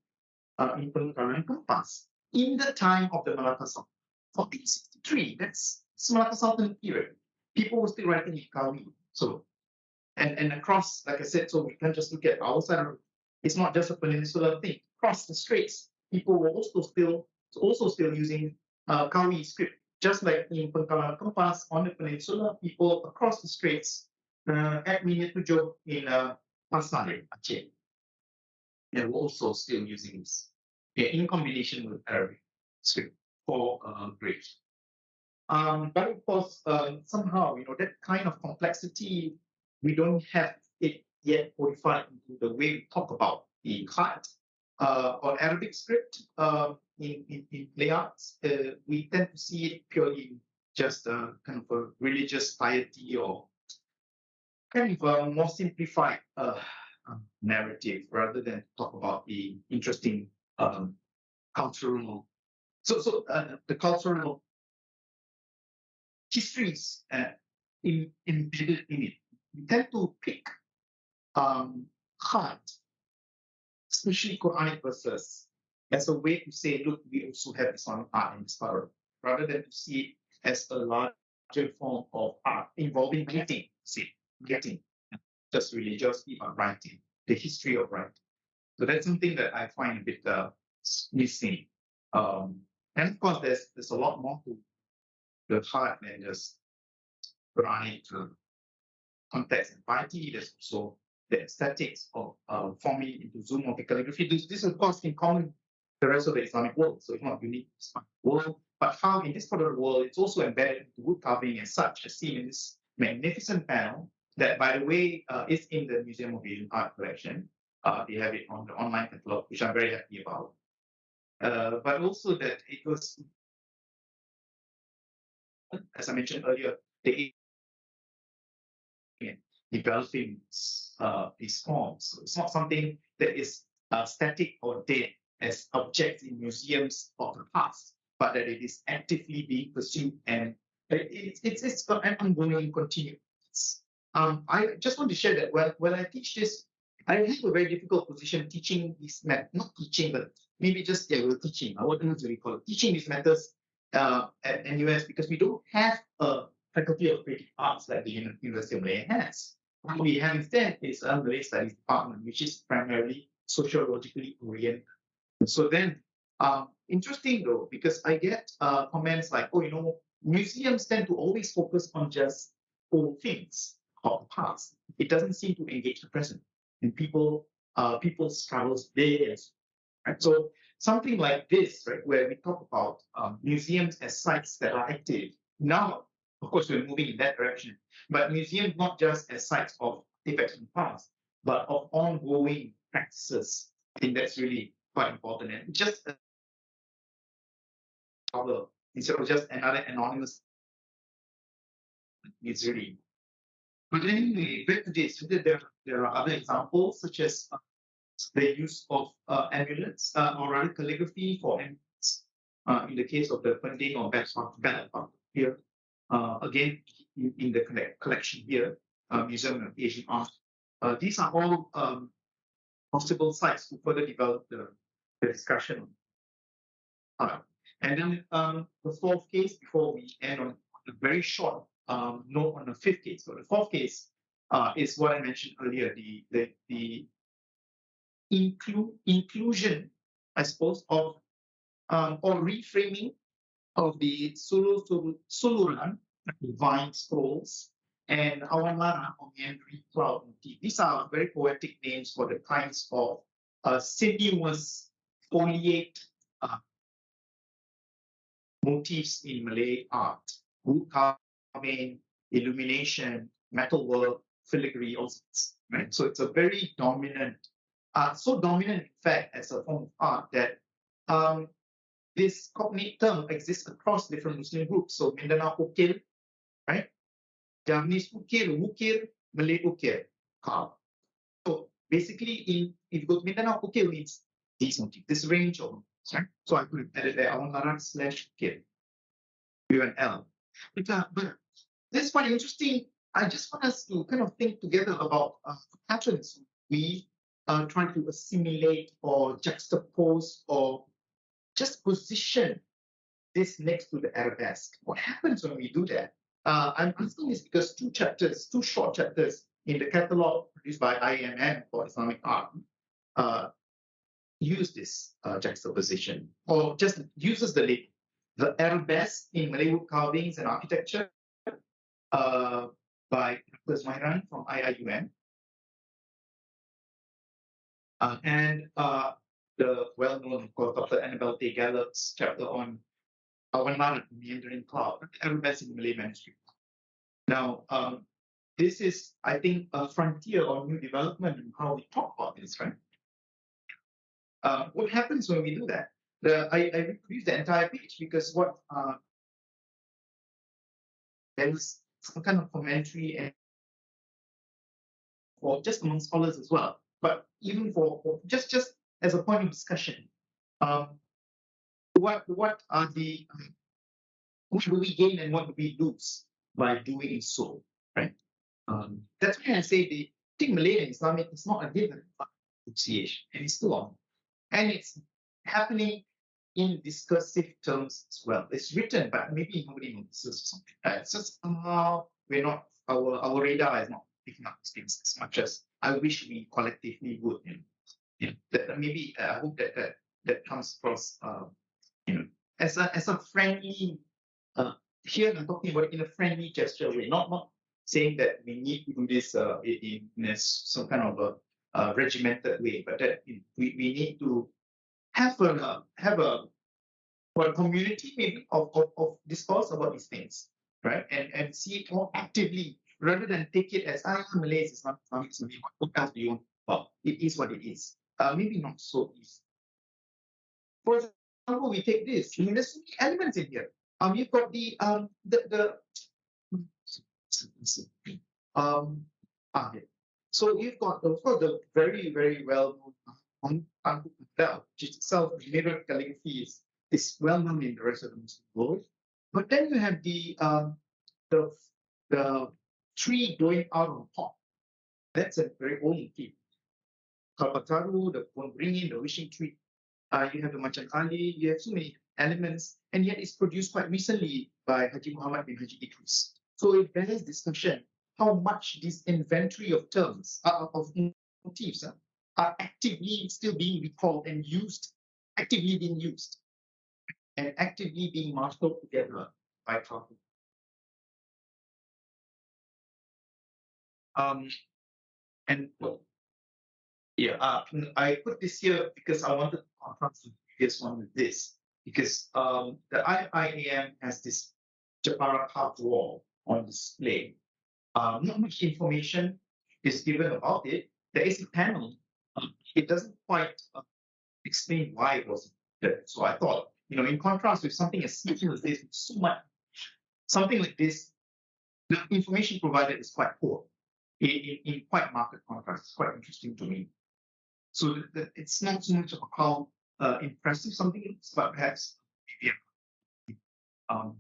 S1: in Peninsular Kompas in the time of the Malacca Sultan. 1463, that's Malacca Sultan period. People were still writing in Kawi. So, and across, like I said, so we can't just look at our side. It's not just a peninsular thing. Across the straits, people were also still using Kawi script. Just like in Pengkalan Kempas on the peninsula, people across the straits at Minyak in Pasar, Aceh, they were also still using this in combination with Arabic script for Greek. But of course, somehow, that kind of complexity, we don't have it yet codified into the way we talk about the Khat or Arabic script in layouts. We tend to see it purely just kind of a religious piety or kind of a more simplified narrative rather than talk about the interesting cultural. So the cultural histories embedded in it. We tend to pick Khat, especially Quranic verses, as a way to say, look, we also have Islamic art in this part, rather than to see it as a larger form of art involving writing, just religiously or writing, the history of writing. So that's something that I find a bit missing. And of course, there's a lot more to the Khat than just Quranic context and piety. There's also the aesthetics of forming into zoomorphic calligraphy. This, of course, in common the rest of the Islamic world, so it's not unique to the Islamic world. But how in this part of the world, it's also embedded into wood carving as such, as seen in this magnificent panel that, by the way, is in the Museum of Asian Art collection. They have it on the online catalog, which I'm very happy about. But also that it was, as I mentioned earlier, the developing these forms. So it's not something that is static or dead as objects in museums of the past, but that it is actively being pursued and it's an ongoing continuous. I just want to share that when I teach this, I have a very difficult position teaching these not teaching, but maybe just teaching. I wouldn't really call it teaching these methods at NUS because we don't have a Faculty of Creative Arts like the University of Malaya has. What we have instead is a Malay Studies department, which is primarily sociologically oriented. So then, interesting though, because I get comments like, museums tend to always focus on just old things of the past. It doesn't seem to engage the present and people's struggles there. Right? So something like this, right, where we talk about museums as sites that are active. Now, of course, we're moving in that direction, but museums not just as sites of artifacts in the past, but of ongoing practices. I think that's really quite important. And just instead of just another anonymous, it's really. But anyway, back to this, there are other examples such as the use of amulets or rather calligraphy for amulets. In the case of the Pending or ballot here, again in the collection here, Museum of Asian Art. These are all possible sites to further develop the discussion. And then the fourth case, before we end on a very short note on the fifth case. So the fourth case is what I mentioned earlier, the inclusion I suppose, of or reframing of the Suluran, vine scrolls, and Awalara or meandering cloud motif. These are very poetic names for the kinds of sinuous foliate motifs in Malay art: wood carving, illumination, metalwork, filigree, all sorts. Right? So it's a very dominant, so dominant in fact as a form of art that this cognate term exists across different Muslim groups. So Mindanao Ukir, right? Javanese Ukir, Wukir, Malay Ukir, carve. So basically, if you go to Mindanao Ukir means these motifs, this range of motifs, right? So I could edit there, Awangaran / Ukir with an L. But this is quite interesting. I just want us to kind of think together about patterns we try to assimilate or juxtapose or just position this next to the arabesque. What happens when we do that? I'm asking this because two short chapters in the catalogue produced by IMM for Islamic Art use this juxtaposition, or just uses the label. The arabesque in Malay wood carvings and architecture by Dr. Zmairan from IIUM. And the well-known, of course, Dr. Annabel T. Gallup's chapter on Awan meandering cloud, arabesque in Malay manuscript. Now, this is, I think, a frontier or new development in how we talk about this, right? What happens when we do that? I reproduced the entire page because what there is some kind of commentary and for just among scholars as well, but even for just as a point of discussion, what are the what do we gain and what do we lose by doing so, right? That's why I say the thing Malay and Islamic is not a given association, and it's still on, and it's happening in discursive terms as well. It's written, but maybe nobody notices something. It's just somehow we're not our radar is not picking up these things as much as I wish we collectively would. That maybe I hope that comes across. As a friendly. Here I'm talking about it in a friendly gesture way, not saying that we need to do this in some kind of a regimented way, but that we need to have a community maybe of discourse about these things, right? And see it more actively rather than take it as Malays is not Islamic. What else do you want? Well, it is what it is. Maybe not so easy. For example, we take this. I mean, there's so many elements in here. You've got the so you've got of course the very very well known which itself mirror calligraphy is well known in the rest of the Muslim world. But then you have the tree growing out of the pot. That's a very old motif. Kalpataru, the Bonbringin, the wishing tree. You have the Macan Ali, you have so many elements, and yet it's produced quite recently by Haji Muhammad bin Haji Idris. So it bears discussion how much this inventory of terms, of motifs, are actively still being recalled and used, actively being used, and actively being marshaled together by Kafu. And well, yeah, I put this here because I wanted to contrast the previous one with this, because the IIAM has this Jepara carved wall on display. Not much information is given about it. There is a panel. It doesn't quite explain why it was there. So I thought, in contrast with something as simple as this, so much, something like this, the information provided is quite poor. In quite marked contrast. It's quite interesting to me. So it's not so much about how impressive something is, but perhaps and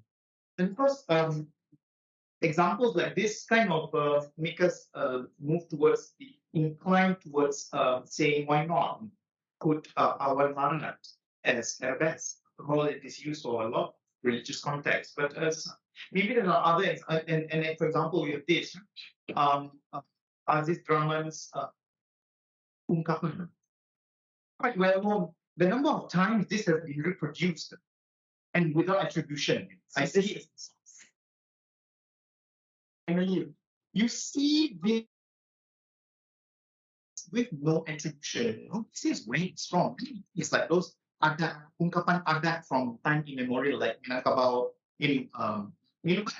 S1: of course, examples like this kind of make us move towards incline towards saying why not put our maranat as arabesque. Well, it is used for a lot of religious contexts, but maybe there are others. And for example, we have this Aziz Draman's ungkapan, quite well known the number of times this has been reproduced and without attribution. I see it. Finally, you see this with no attribution. This is very strong. It's like those adat, ungkapan adat from time immemorial, like Minangkabau in but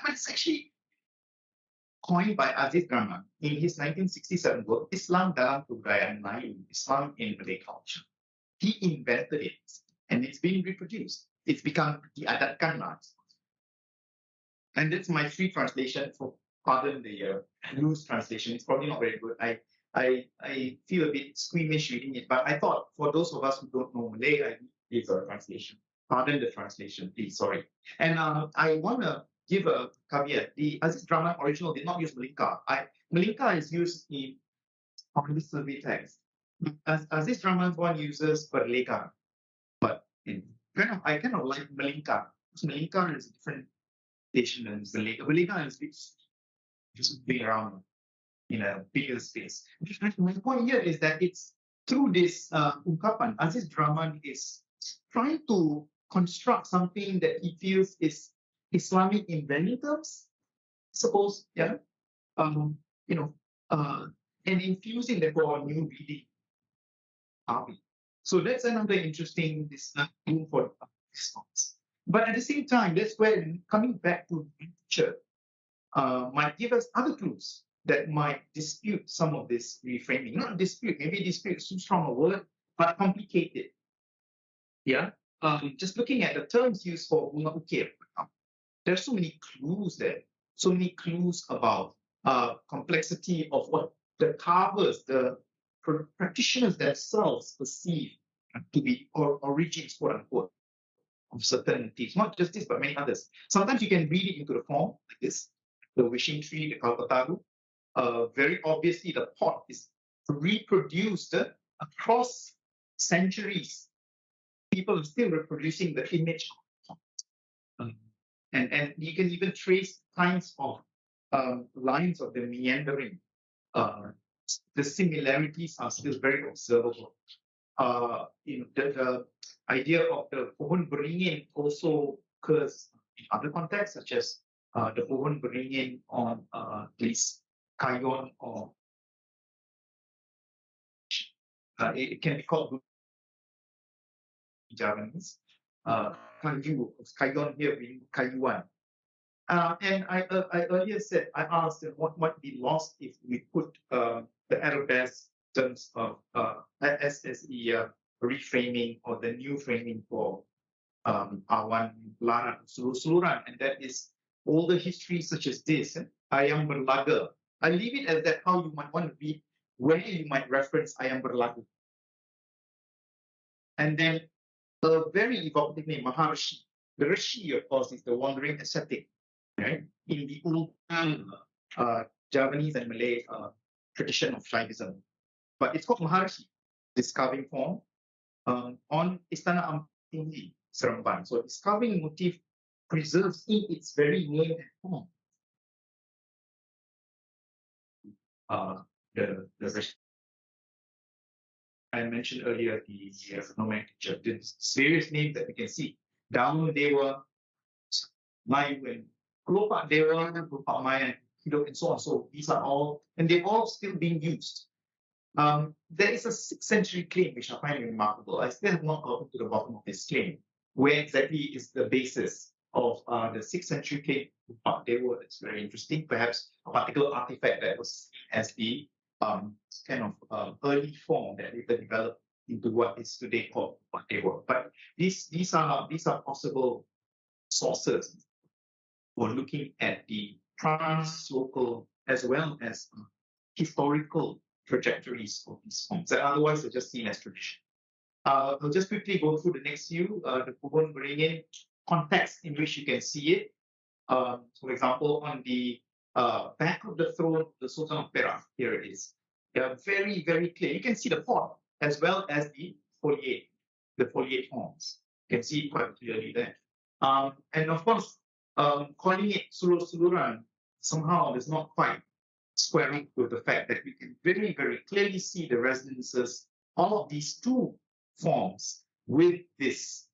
S1: it's actually coined by Aziz Rahman in his 1967 book, Islam dalam Kebudayaan Melayu, Islam in Malay Culture. He invented it, and it's been reproduced. It's become diadatkan lah. And that's my free translation for, pardon the loose translation. It's probably not very good. I feel a bit squeamish reading it, but I thought for those of us who don't know Malay, I need a translation. Pardon the translation, please, sorry. And I want to give a caveat. The Aziz Rahman original did not use Malinka. Malinka is used in the survey text. Aziz Rahman's one uses Perlega. But I kind of like Malinka. Malinka is a different station than Perlega. Perlega is just being around in a bigger space. My point here is that it's through this ungkapan, Aziz Rahman is trying to construct something that he feels is Islamic in many terms, suppose, yeah, and infusing therefore a new reading. So that's another interesting room for response. But at the same time, that's where coming back to literature might give us other clues that might dispute some of this reframing. Not dispute, maybe dispute is too strong a word, but complicated. Yeah. Just looking at the terms used for bunga ukir, there's so many clues there, so many clues about complexity of what the carvers, the practitioners themselves perceive to be origins, quote unquote, of certain motifs. Not just this, but many others. Sometimes you can read it into the form like this, the wishing tree, the kalpataru. Very obviously, the pot is reproduced across centuries. People are still reproducing the image of the pot. And you can even trace kinds of lines of the meandering. The similarities are still very observable. The idea of the pohon beringin also occurs in other contexts, such as the pohon beringin on this kayon, or it can be called Javanese. Kayon here being kayuan. And I earlier said, I asked what might be lost if we put the Arabesque terms of as the reframing or the new framing for Awan Lara Seluruhan, and that is all the history such as this, Ayam Berlaga. I leave it as that, how you might want to read, where you might reference Ayam Berlaga. And then a very evocative name, Maharshi. The Rishi, of course, is the wandering ascetic, right? In the old Javanese and Malay tradition of Shaivism. But it's called Maharshi, this carving form, on Istana Amptinggi, Seremban. So this carving motif preserves in its very name and form the I mentioned earlier the nomenclature, the various names that we can see. Down Dewa, Melayu, and Kelopak Dewa, Kelopak Maya, and so on. So these are all, and they're all still being used. There is a 6th century claim which I find remarkable. I still have not gotten to the bottom of this claim. Where exactly is the basis of the 6th century claim? Dewa, it's very interesting. Perhaps a particular artifact that was as the kind of early form that later developed into what is today called Dewa. But these are possible sources for looking at the trans-local as well as historical trajectories of these forms that otherwise are just seen as tradition. I'll just quickly go through the next few, the pohon beringin context in which you can see it. For example, on the back of the throne of the Sultan of Perak, here it is. They are very, very clear. You can see the pot as well as the foliate forms. You can see it quite clearly there. And of course, calling it Seluruhan somehow is not quite squaring with the fact that we can very, very clearly see the resonances of these two forms with this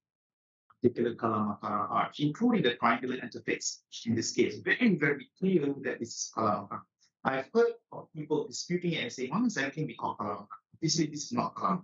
S1: particular Kalamakara arch, including the triangular interface. In this case, very, very clear that this is Kalamakara. I've heard of people disputing it and saying, why does everything be called Kalamakara? This is not Kalamakara.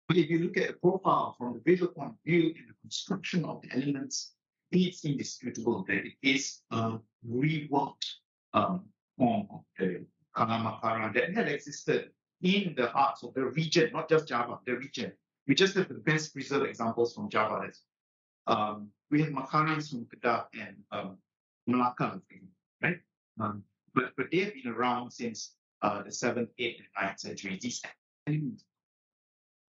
S1: But if you look at the profile from the visual point of view and the construction of the elements, it's indisputable that it is a reworked form of the Kalamakara that had existed in the arts of the region, not just Java, the region. We just have the best preserved examples from Java. We have Makaras from Kedah and Malacca, right? But they have been around since the 7th, 8th, and 9th century. These elements.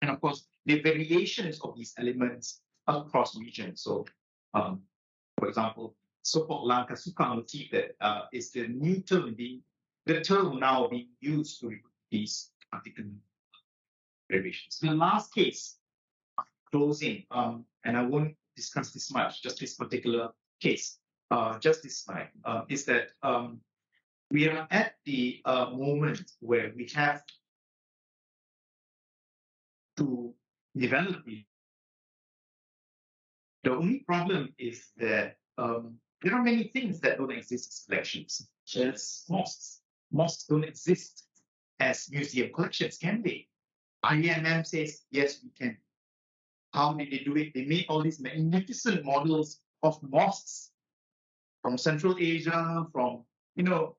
S1: And of course, the variations of these elements across regions. So, for example, so-called Lankasuka motif that is the new term the term now being used to refer these particular variations. The last case, closing, and I won't discuss this much, just this particular case, just this slide, is that we are at the moment where we have to develop it. The only problem is that there are many things that don't exist as collections, such as mosques. Mosques don't exist as museum collections, can they? IMM says, yes, we can. How did they do it? They made all these magnificent models of mosques from Central Asia, from, the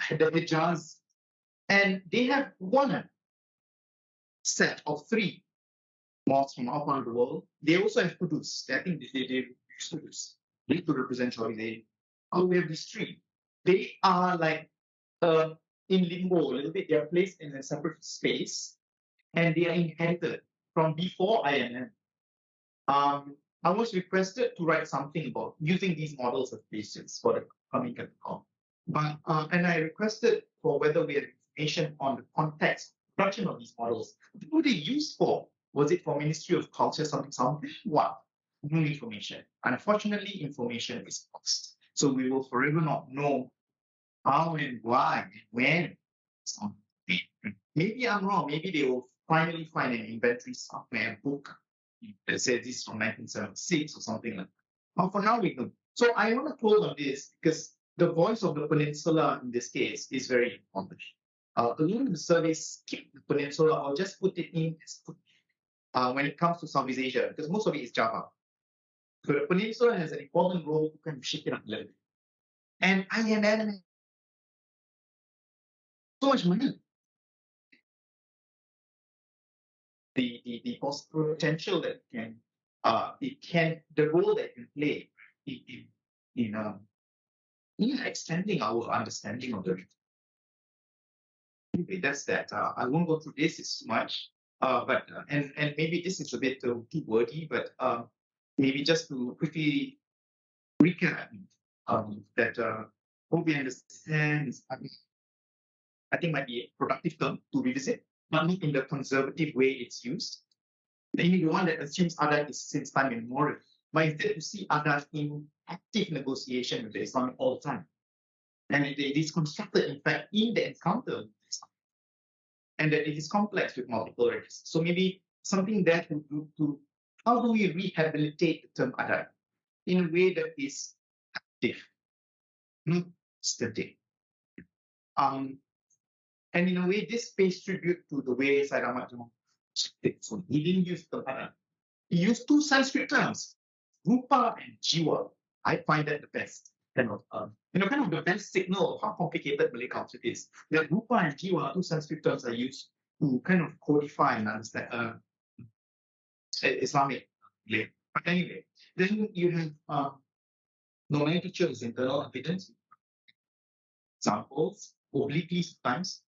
S1: Hijaz, and they have one set of 3 mosques from our part of the world. They also have Qudus. I think they use Qudus. They to represent Jordan. Oh, we have these 3. They are like in limbo a little bit. They are placed in a separate space, and they are inherited from before IMM. I was requested to write something about using these models as basis for the coming Capcom. But and I requested for whether we had information on the context production of these models. What were they used for? Was it for Ministry of Culture, something? What? No information. Unfortunately, information is lost. So we will forever not know how and why and when. Maybe I'm wrong. Maybe they will finally find an inventory somewhere, a book that says this is from 1976 or something like that. But for now, we don't. So I want to close on this because the voice of the peninsula in this case is very important. A lot of the surveys skip the peninsula or just put it in as when it comes to Southeast Asia, because most of it is Java. So the peninsula has an important role to kind of shape it up a little bit. And IMM so much money. The potential that the role that it can play in extending our understanding of the region. Anyway, that's that. I won't go through this much, but maybe this is a bit too wordy, but maybe just to quickly recap that what we understand is, I think might be a productive term to revisit, but not in the conservative way it's used. Maybe the one that assumes Adat is since time immemorial, but instead to see Adat in active negotiation with the Islamic all the time. And it is constructed, in fact, in the encounter, and that it is complex with multiple races. So maybe something that to how do we rehabilitate the term Adat in a way that is active, not static. And in a way, this pays tribute to the way Syed Ahmad so he didn't use the Adat. He used 2 Sanskrit terms, Rupa and Jiwa. I find that the best. Kind of the best signal of how complicated Malay culture is. That Rupa and Jiwa, 2 Sanskrit terms, are used to kind of codify and understand Islamic Malay. But anyway, then you have nomenclature is internal evidence, examples, obliquely sometimes.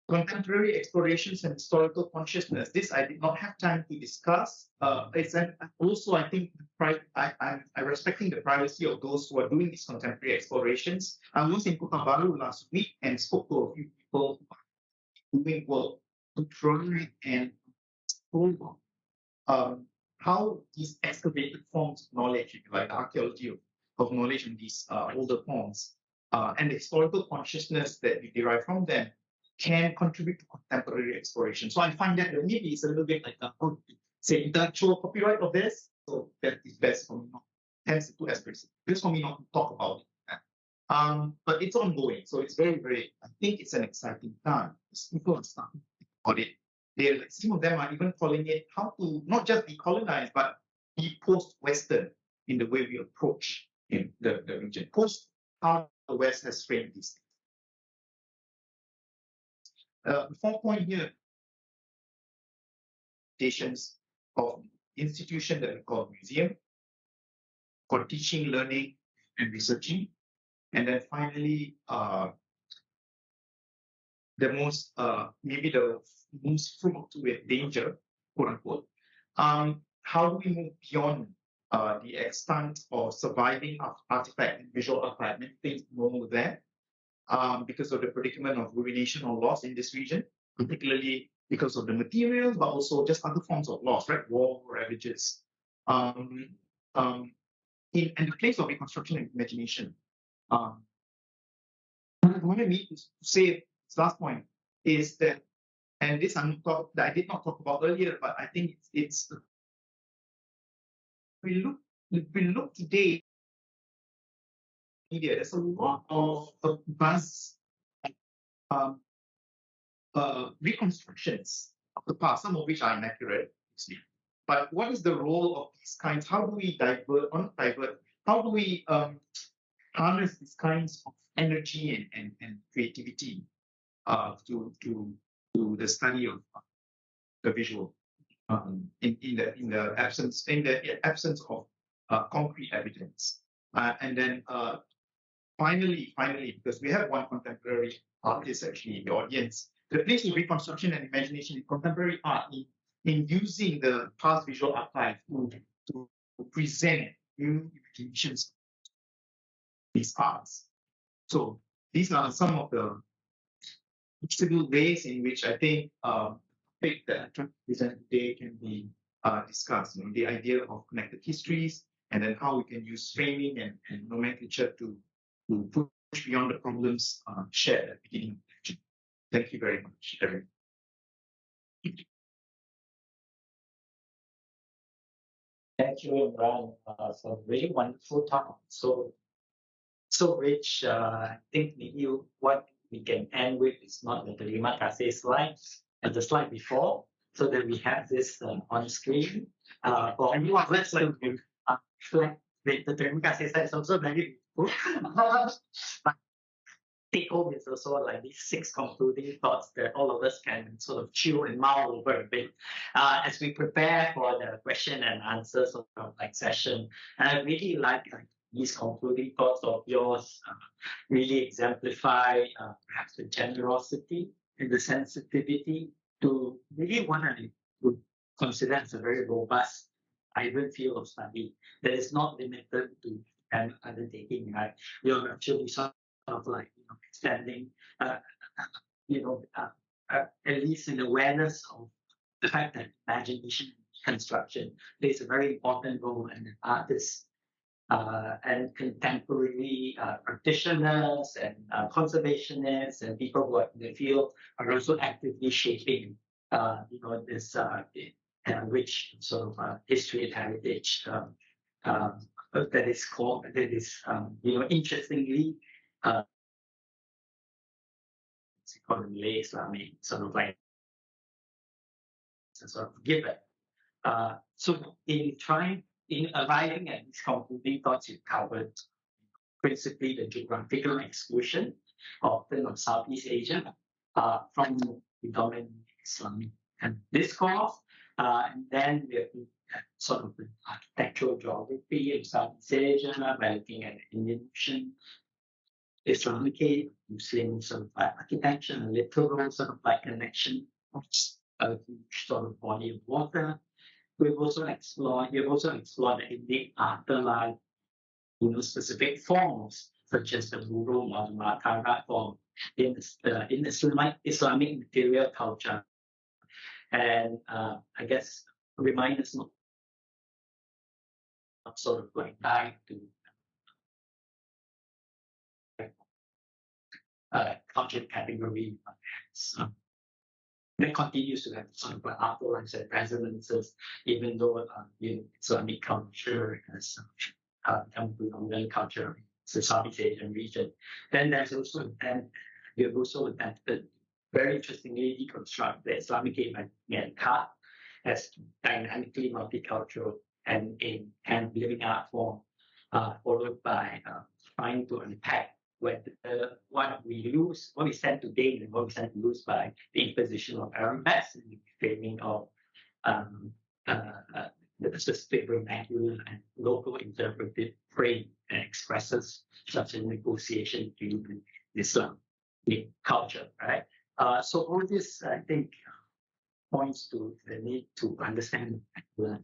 S1: Contemporary explorations and historical consciousness. This I did not have time to discuss. Also, I think I'm respecting the privacy of those who are doing these contemporary explorations. I was in Pekanbaru last week and spoke to a few people doing work to try and explore how these excavated forms of knowledge, like the archaeology of knowledge in these older forms, and the historical consciousness that we derive from them can contribute to contemporary exploration. So I find that maybe it's a little bit like say intellectual copyright of this, so that is best for me not, hence the two aspects. Best for me not to talk about it. But it's ongoing, so it's very. I think it's an exciting time. People are starting about it. Some of them are even calling it how to not just decolonize, but be post-Western in the way we approach in the region. Post how the West has framed these things. The fourth point here, of institution that we call museum for teaching, learning, and researching. And then finally, the most maybe the most fraught with danger, quote unquote. How do we move beyond the extent of surviving artifact and visual archive? Many things no longer there because of the predicament of ruination or loss in this region, particularly because of the materials, but also just other forms of loss, right? War, ravages. And the place of reconstruction and imagination. What I wanted me to say, this last point, is that, and this I did not talk about earlier, but I think it's we look today media, there's a lot of buzz reconstructions of the past, some of which are inaccurate, obviously. But what is the role of these kinds? How do we how do we harness these kinds of energy and creativity to the study of the visual in the absence of concrete evidence? And then finally, because we have one contemporary artist actually in the audience, the place of reconstruction and imagination in contemporary art in using the past visual archive to present new imaginations of these arts. So these are some of the possible ways in which I think topic that I try to present today can be discussed. The idea of connected histories, and then how we can use framing and nomenclature to push beyond the problems shared at the beginning of the lecture. Thank you very much, everyone.
S2: Thank you, Imran, for a really wonderful talk. So rich. I think maybe what we can end with is not the terima kasih slide, but the slide before, so that we have this on screen. For everyone, let's like the terima kasih slide is also very beautiful. Take home is also like these 6 concluding thoughts that all of us can sort of chew and mull over a bit as we prepare for the question and answer sort of like session. And I really like these concluding thoughts of yours really exemplify perhaps the generosity and the sensitivity to really what I would consider as a very robust, vibrant field of study that is not limited to an undertaking. Right? You're actually sort of like extending, at least an awareness of the fact that imagination construction plays a very important role in artists and contemporary practitioners and conservationists and people who are in the field are also actively shaping, this rich sort of history and heritage that is interestingly. It's called Malay Islamic sort of like sort of given. So in arriving at these concluding thoughts, you covered principally the geographical exclusion often of Southeast Asia from the dominant Islamic discourse, and then we have sort of the architectural geography of Southeast Asia by looking at the Indian Ocean, Islamic Muslim sort of like architecture, and literal sort of like connection of a huge sort of body of water. You've also explored the Indic afterlife, specific forms such as the Buru or the Matara form in Islamic material culture, and I guess remind us not sort of like die to culture category. that continues to have sort of outlines and resonances, even though Islamic culture has become predominant culture in the Southeast Asian region. Then there's also, and we have also attempted very interestingly deconstruct the Islamic art as dynamically multicultural and in kind of living art form, followed by trying to unpack what we stand to gain and what we stand to lose by the imposition of arabesque and the framing of the specific vernacular and local interpretive frame and expresses such a negotiation between Islam and culture, right? So all this, I think, points to the need to understand the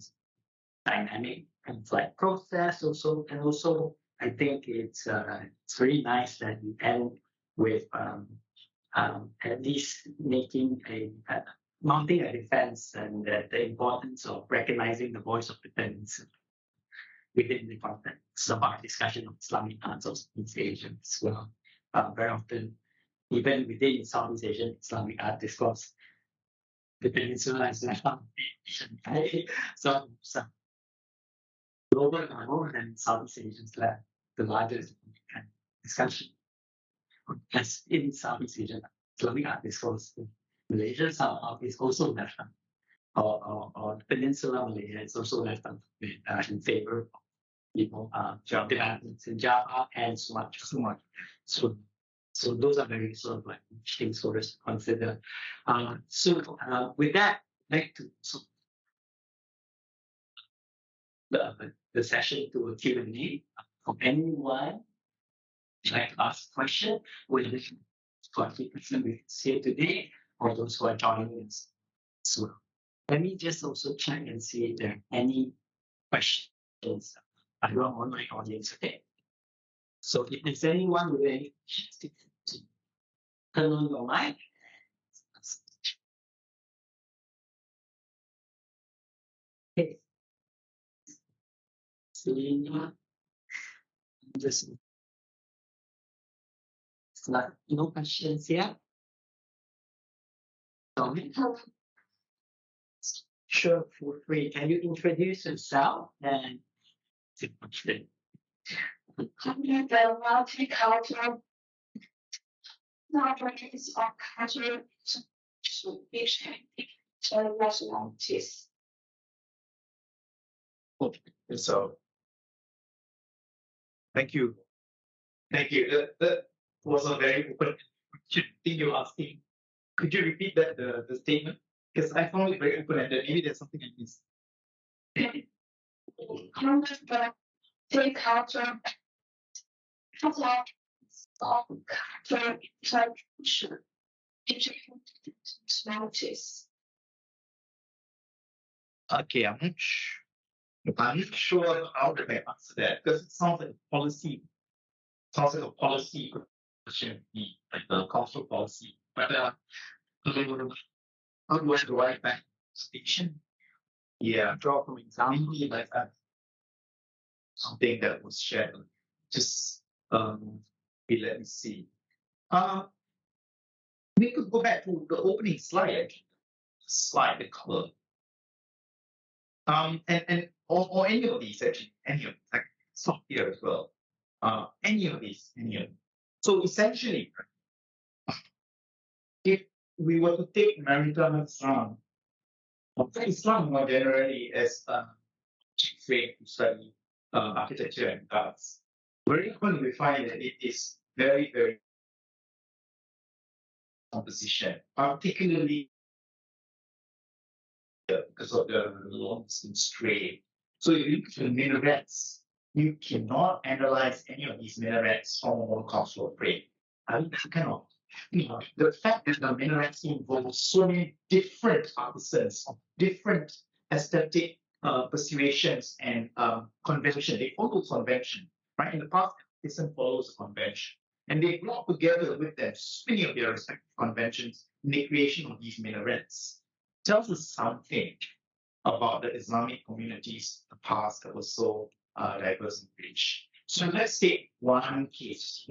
S2: dynamic and like process also, and also I think it's very nice that we end with at least making mounting a defense and the importance of recognizing the voice of the Peninsula within the context of our discussion of Islamic arts of Southeast Asia as well. Very often, even within Southeast Asian Islamic art discourse, the Peninsula is left out. So global level and Southeast Asians left the largest discussion. As in Southeast Asian Islamic art discourse, Malaysia somehow is also left out. Or Peninsular Malaysia is also left out in favor of developments in Java and Sumatra. So those are very sort of like things for us to consider. With that, I'd like to the session to a Q&A from anyone who'd like to ask a question, whether for the person who's here today or those who are joining us as well. Let me just also check and see if there are any questions from our online audience. Okay. So if there's anyone with any questions, turn on your mic. Okay. Selena, just no questions here. Sure, feel free. Can you introduce yourself and the question?
S3: The multicultural knowledge of culture which nationalities.
S1: Okay, so thank you. That was a very open thing you're asking. Could you repeat that the statement? Because I found it very open-ended. Maybe there's something I missed.
S3: The culture nationalities.
S1: Okay, I'm not sure how to answer that because it sounds like a policy. Sounds like a policy question, like the cultural policy. But how do I derive back station? Yeah, draw from example like that. Something that was shared. Just let me see. We could go back to the opening slide. The cover. And or any of these actually, any of like stop here as well. Any of these. So essentially, if we were to take maritime Islam, or Islam more generally as a frame to study architecture and arts, very often we find that it is very, very composition, particularly because of the long distance trade. So if you look at the minarets, you cannot analyze any of these minarets from one cultural frame. I mean, you cannot. The fact that the minarets involve so many different artisans of different aesthetic persuasions and convention, they follow convention, right? In the past, artisan follows a convention, and they brought together with them so many of their respective conventions in the creation of these minarets. Tells us something about the Islamic communities, the past that was so diverse and rich. So let's take one case,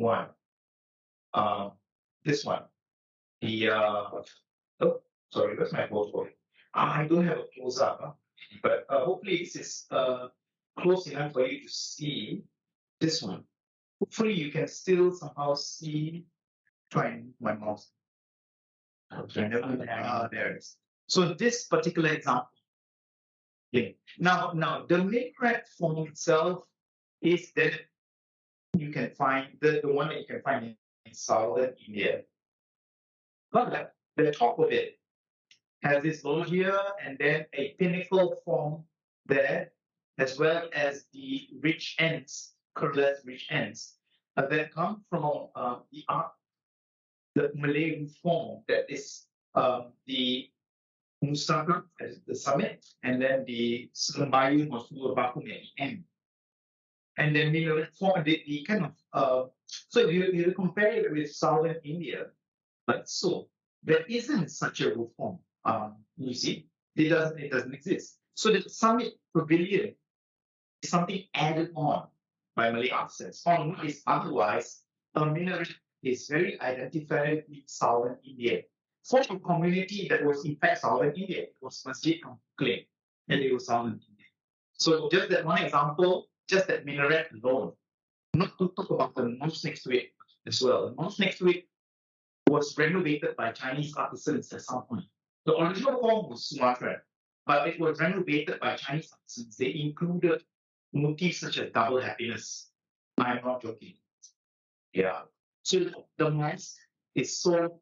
S1: this one. The Sorry, that's my photo. I don't have a close up, but hopefully this is close enough for you to see this one. Hopefully you can still somehow see. Try my mouse. Okay, there it is. So this particular example. Okay. Now the monograph form itself is that you can find the one that you can find in southern India. But the top of it has this loggia and then a pinnacle form there, as well as the ridge ends, curved ridge ends that come from the Malay form that is the Mustaka as the summit, and then the Sembayu Masul Bakum at the end. And then form the kind of so you compare it with southern India, like so, there isn't such a roof form. You see, it doesn't exist. So the summit pavilion is something added on by Malay artisans. On what is otherwise a minaret is very identified with southern India. For a community that was in fact southern India, it was Masjid claim, and it was southern India. So just that one example, just that minaret alone, not to talk about the mosque next to it as well. The mosque next to it was renovated by Chinese artisans at some point. The original form was Sumatra, but it was renovated by Chinese artisans. They included motifs such as double happiness. I'm not joking. Yeah. So the mosque is so,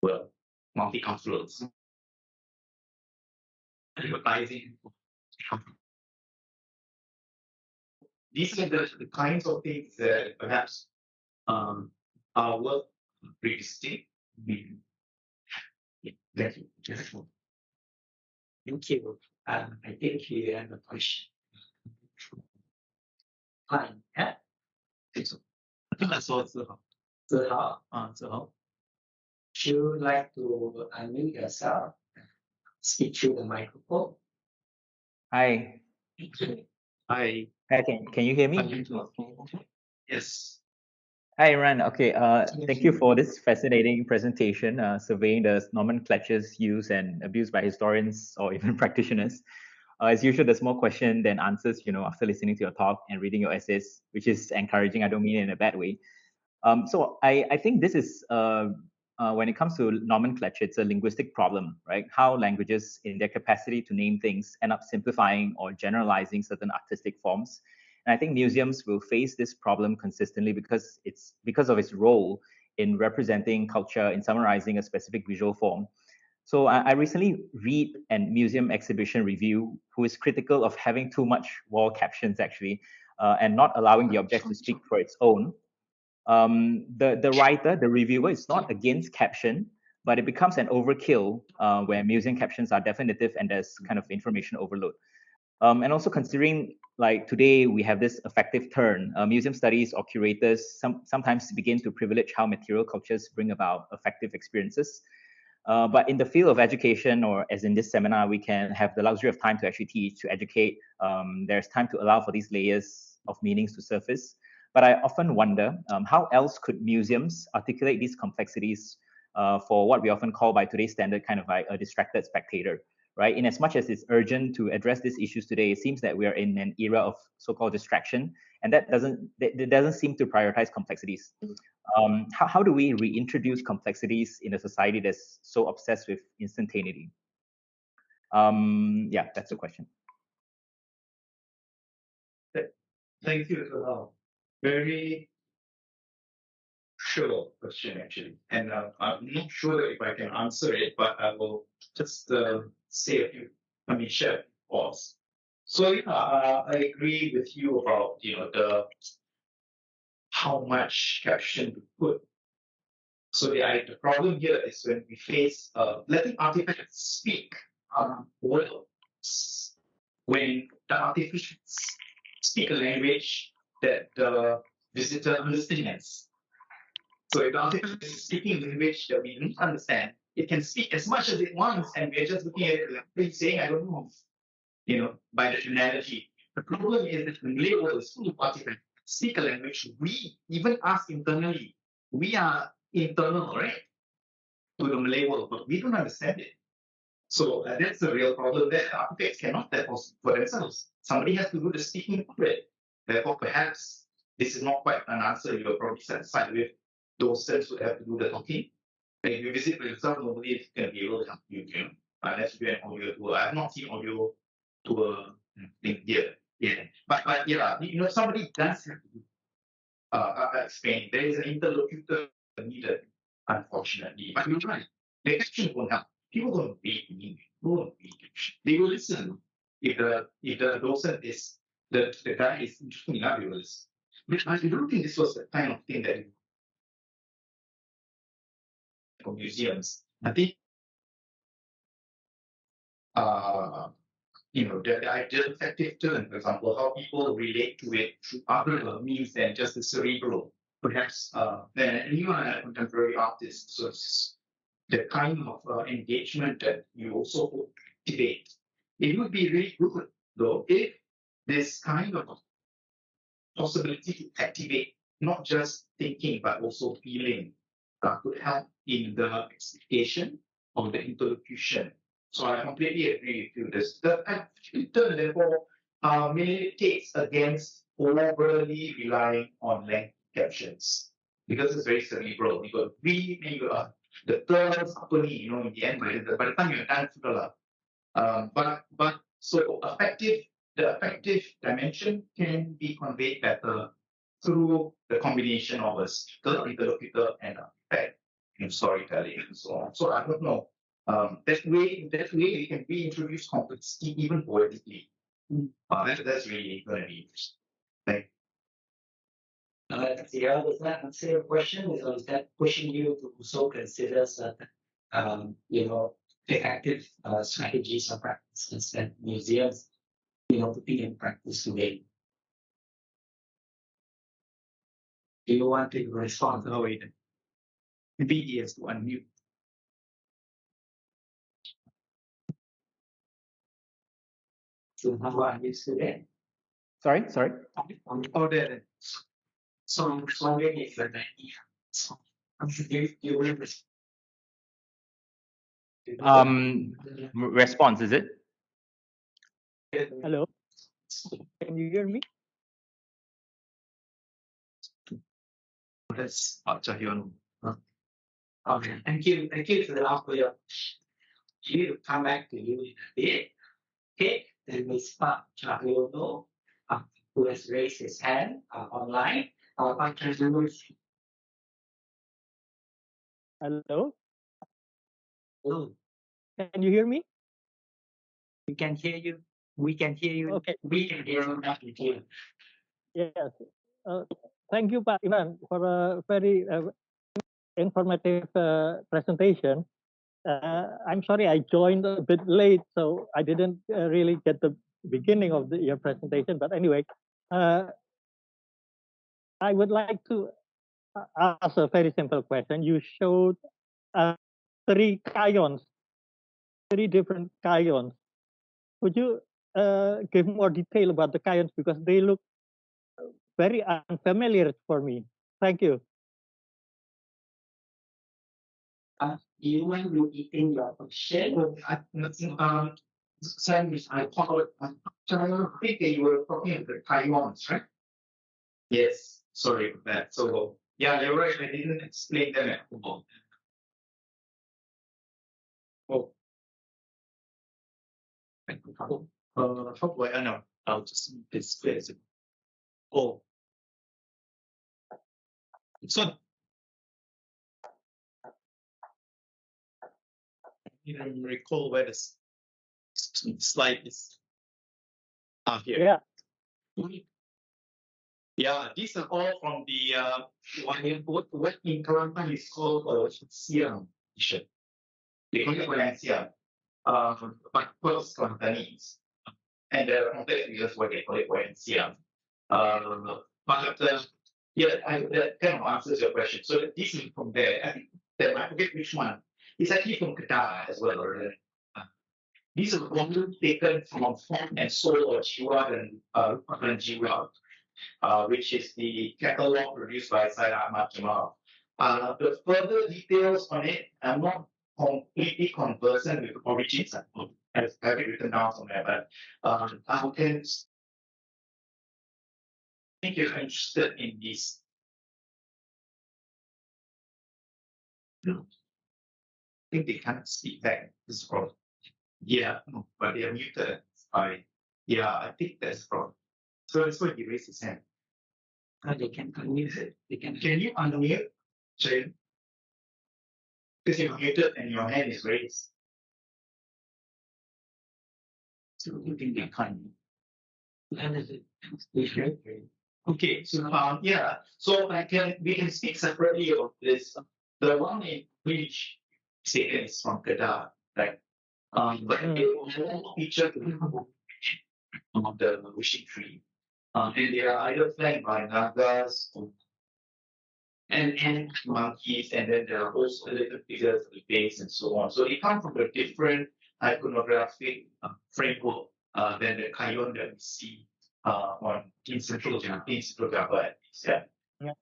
S1: well, multicultural. Advertising. These are the kinds of things that perhaps are worth revisiting. Thank you.
S2: Thank you. I think you have a question. Fine. Yeah.
S1: So, I think that's all.
S2: So how? Would you like to unmute yourself? Speak through the microphone.
S4: Hi.
S1: I
S4: Hi, can you hear me?
S1: yes.
S4: Hi, Imran. Okay, thank you for this fascinating presentation, surveying the nomenclatures used and abused by historians or even practitioners. As usual, there's more question than answers, after listening to your talk and reading your essays, which is encouraging. I don't mean it in a bad way. So I think this is, when it comes to nomenclature, it's a linguistic problem, right? How languages, in their capacity to name things, end up simplifying or generalizing certain artistic forms. And I think museums will face this problem consistently because of its role in representing culture, in summarizing a specific visual form. So I recently read an museum exhibition review who is critical of having too much wall captions actually, and not allowing the object to speak for its own. The writer, the reviewer, is not against caption, but it becomes an overkill where museum captions are definitive and there's kind of information overload. And also considering like today we have this affective turn, museum studies or curators sometimes begin to privilege how material cultures bring about affective experiences. But in the field of education, or as in this seminar, we can have the luxury of time to actually teach, to educate. There's time to allow for these layers of meanings to surface. But I often wonder how else could museums articulate these complexities for what we often call by today's standard kind of like a distracted spectator, right? In as much as it's urgent to address these issues today, it seems that we are in an era of so-called distraction, and that doesn't seem to prioritize complexities. How do we reintroduce complexities in a society that's so obsessed with instantaneity? Yeah, that's the question.
S1: Thank you. Very sure question actually, and I'm not sure if I can answer it, but I will just say a few. Share a few thoughts. So I agree with you about the how much caption to put. So the problem here is when we face letting artifacts speak well, when the artifacts speak a language that the visitor understands. So if the artifact is speaking a language that we don't understand, it can speak as much as it wants, and we're just looking at it like saying, I don't know, by the analogy. The problem is that the Malay world is full of artifacts speak a language we even ask internally. We are internal, right, to the Malay world, but we don't understand it. So that's the real problem there. Architects cannot therefore speak for themselves. Somebody has to do the speaking for it. Therefore, perhaps this is not quite an answer you're probably satisfied with. Docents would have to do the talking. And if you visit for yourself, normally it's going to be able to help you, unless you do an audio tour. I have not seen audio tour thing here. Yeah. But yeah, somebody does have to explain. There is an interlocutor needed, unfortunately. But you're right. The caption won't help. People don't read English. People don't read caption. They will listen. If the docent is the guy is interesting enough, they will listen. But I don't think this was the kind of thing that for museums. I think the ideal effective turn, for example, how people relate to it through other means than just the cerebral. Perhaps then even a contemporary artist, so it's the kind of engagement that you also cultivate. It would be really good, though, if this kind of possibility to activate not just thinking but also feeling could help in the explication of the interlocution. So I completely agree with you. The active turn, therefore, militates against overly relying on length captions because it's very cerebral. You got we, you got the terms, company, in the end, by the time you're done, but so the affective dimension can be conveyed better through the combination of a speaker, interlocutor, and effect in storytelling and so on. So I don't know. That way we can reintroduce complexity even poetically. That's really going to be interesting. Thank
S2: Yeah, does that answer your question? Or is that pushing you to also consider certain, effective strategies or practices that museums, putting in practice today? Do you want to respond?
S1: Oh, wait. Maybe he has to unmute.
S2: So how are you today?
S4: Sorry.
S1: Oh, there.
S2: So I'm just wondering if you will
S4: Response, is it?
S5: Hello, can you hear me?
S1: That's
S2: Okay, thank you for the offer. We will come back to you in a bit. Okay, then we start Chahyono, who has raised his hand online.
S5: Hello,
S2: Hello,
S5: can you hear me?
S2: we can hear you. We can hear you.
S5: Okay.
S2: We can hear you. Not with you.
S5: Yes. Thank you, Pak Imran, for a very informative presentation. I'm sorry I joined a bit late, so I didn't really get the beginning of your presentation. But anyway, I would like to ask a very simple question. You showed three different kayons. Could you give more detail about the kayons because they look very unfamiliar for me? Thank you.
S2: Do you want to eating your question?
S1: Sandwich, I thought I think that you were talking about the Taiwans, right? Yes, sorry about that. So yeah, you're right. I didn't explain them at all. Oh. How do I know? I'll just display it. Oh. So you don't recall where the slide is. Here.
S5: Yeah.
S1: Yeah, these are all from the what in Kelantan is called Siam edition. They call it Valencia, but close Kelantanese. And there are complex reasons why they call it Valencia. But yeah, that kind of answers your question. So this is from there. I think that I forget which one. It's actually from Kedah as well. These are one taken from Font and Soul or Jiwa and Jiwa, which is the catalog produced by Syed Ahmad Jamal. The further details on it, I'm not completely conversant with origins. I have it written down somewhere, but I can think you're interested in this. No. I think they can't speak back. This is problem. Yeah, no, but they are muted. Yeah, I think that's problem. So that's why he raised his hand.
S2: They can unmute it. They can.
S1: Can you unmute, Jane? Because you're muted and your hand is raised.
S2: So you think they can't.
S1: Okay, so yeah, so we can speak separately of this. The one in which say is from Kedah, right? But it will feature of the wishing tree. And they are either flanked by nagas and monkeys, and then there are also little figures of the face and so on. So they come from a different iconographic framework than the kayon that we see on in Central Java, at least. Yeah.
S5: Yeah.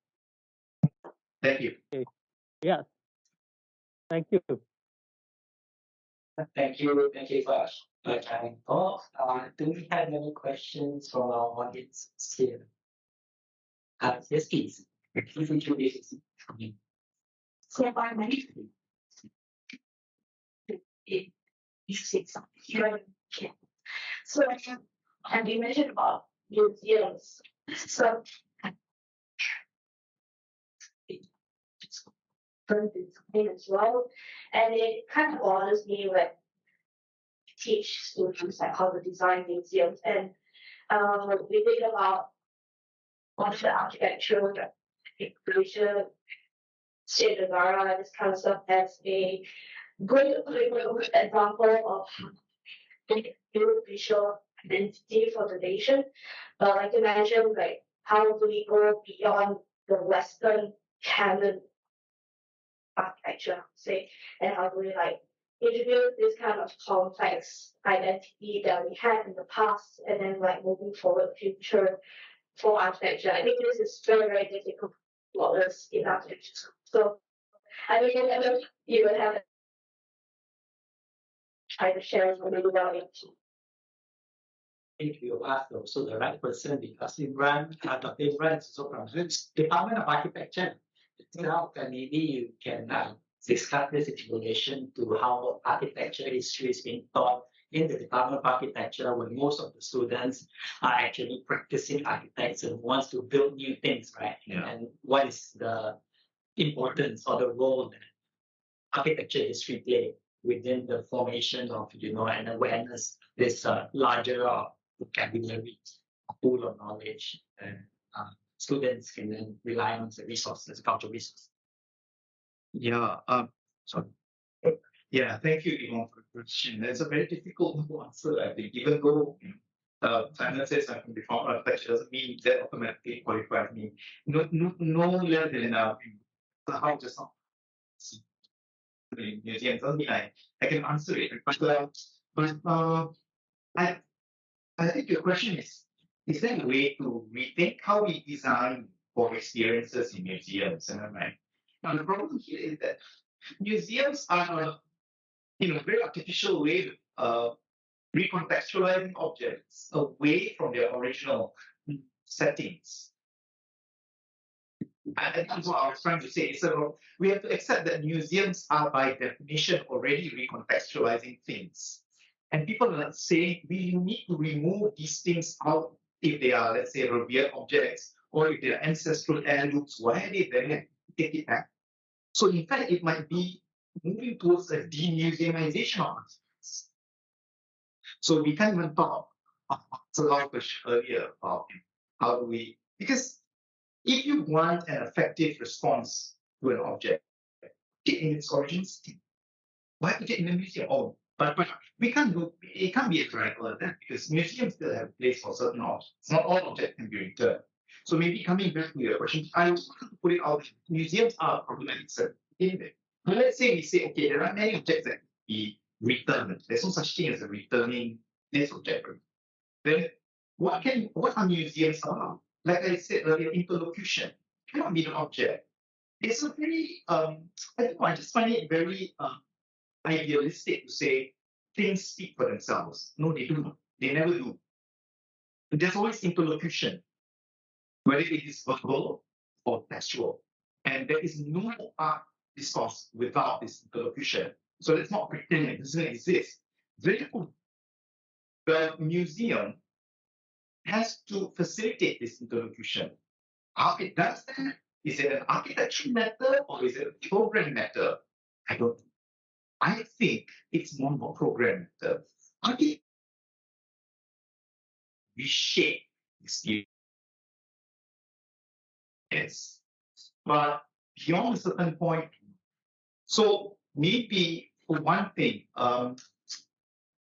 S1: Thank you.
S5: Okay. Yeah. Thank you.
S2: Thank you. Thank you for sharing thoughts. Do we have any questions from our audience here? Yes, please. Please introduce.
S3: So by many it is here. So and you mentioned about museums. So it's as well. And it kind of bothers me when I teach students like how to design museums and we think about what the architecture, the creation, state of Gara, this kind of stuff as a good example of visual identity for the nation. Like you mentioned, like how do we go beyond the Western canon architecture, say, and how do we like introduce this kind of complex identity that we had in the past and then like moving forward future for architecture. I think this is very, very difficult for us in architecture. So I mean, you would have try to share some evaluation.
S2: If you ask also the right person because Imran, Dr. Imran is also from the Department of Architecture itself, and maybe you can discuss this in relation to how architecture history is being taught in the Department of Architecture when most of the students are actually practicing architects and wants to build new things, right?
S1: Yeah.
S2: And what is the importance or the role that architecture history play within the formation of, and awareness, this larger vocabulary, pool of knowledge, and students can then rely on the resources, cultural resources.
S1: Yeah. Sorry. Yeah. Thank you, Imran, for the question. That's a very difficult answer, I think. Even though China says I'm from Department of Architecture, doesn't mean that automatically qualifies me. No less than how just now. Museums doesn't mean I can answer it. But I think your question is there a way to rethink how we design for experiences in museums? Am I right? Now the problem here is that museums are a very artificial way of recontextualizing objects away from their original settings. I think that's what I was trying to say. So we have to accept that museums are by definition already recontextualizing things. And people are saying we need to remove these things out if they are, let's say, revered objects or if they are ancestral heirlooms. Why are they there? Take it back. So in fact, it might be moving towards a demuseumization of artifacts. So we can't even talk about earlier about how do we, because if you want an effective response to an object, in its origins, why put it in a museum? Oh, but we can't do it. Can't be a direct like that because museums still have a place for certain objects. Not all objects can be returned. So maybe coming back to your question, I was going to put it out. Museums are problematic in there. But let's say we say, okay, there are many objects that can be returned. There's no such thing as a returning this object. Then what are museums about? Like I said earlier, interlocution cannot be an object. It's a very I just find it very idealistic to say things speak for themselves. No, they do not. They never do. There's always interlocution, whether it is verbal or textual. And there is no art discourse without this interlocution. So let's not pretend it doesn't exist. Therefore, the museum has to facilitate this interlocution. How it does that? Is it an architecture matter or is it a program matter? I don't know. I think it's more of a program matter. We shape experience. But beyond a certain point, so maybe for one thing,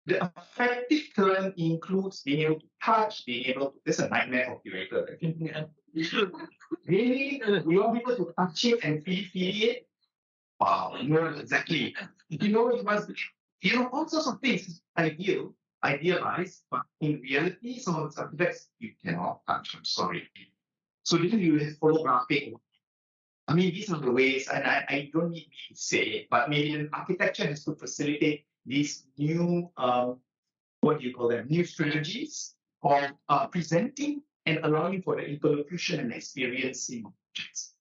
S1: the affective turn includes being able to touch, being able to, this is a nightmare for curator. Really, we want people to touch it and feel it. Wow, no, exactly. You must, all sorts of things idealized, but in reality, some of the subjects you cannot touch. I'm sorry. So then you have photographic. I mean, these are the ways, and I don't need me to say it, but maybe architecture has to facilitate these new, what do you call them, new strategies of presenting and allowing for the interlocution and experiencing objects.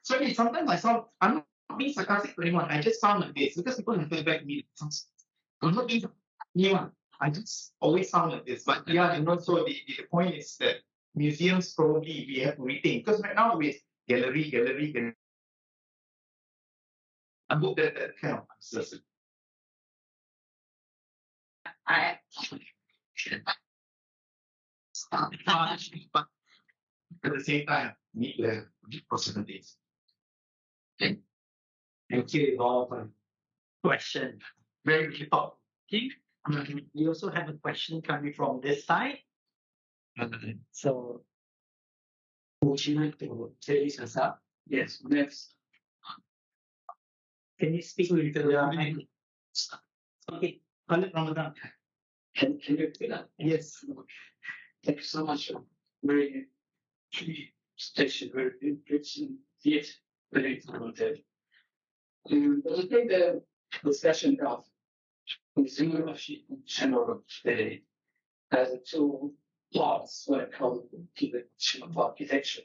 S1: Sorry, sometimes I'm not being sarcastic to anyone, I just sound like this because people have feedback to me. I'm not being anyone. I just always sound like this. But yeah, and also the point is that museums probably we have to rethink because right now with gallery, I hope that kind of answers it. But at the same time, need to have possibilities.
S2: Thank you all for question. Very good talk. We also have a question coming from this side. So, would you like to introduce yourself?
S6: Yes, next.
S2: Can you speak with the mic? Okay, Khalid Ramadan.
S6: Can you do that?
S2: Yes.
S6: Thank you so much. Very presentation, very interesting, yet very informative. I think the discussion of consumer in general today has two parts when it comes to the question of architecture.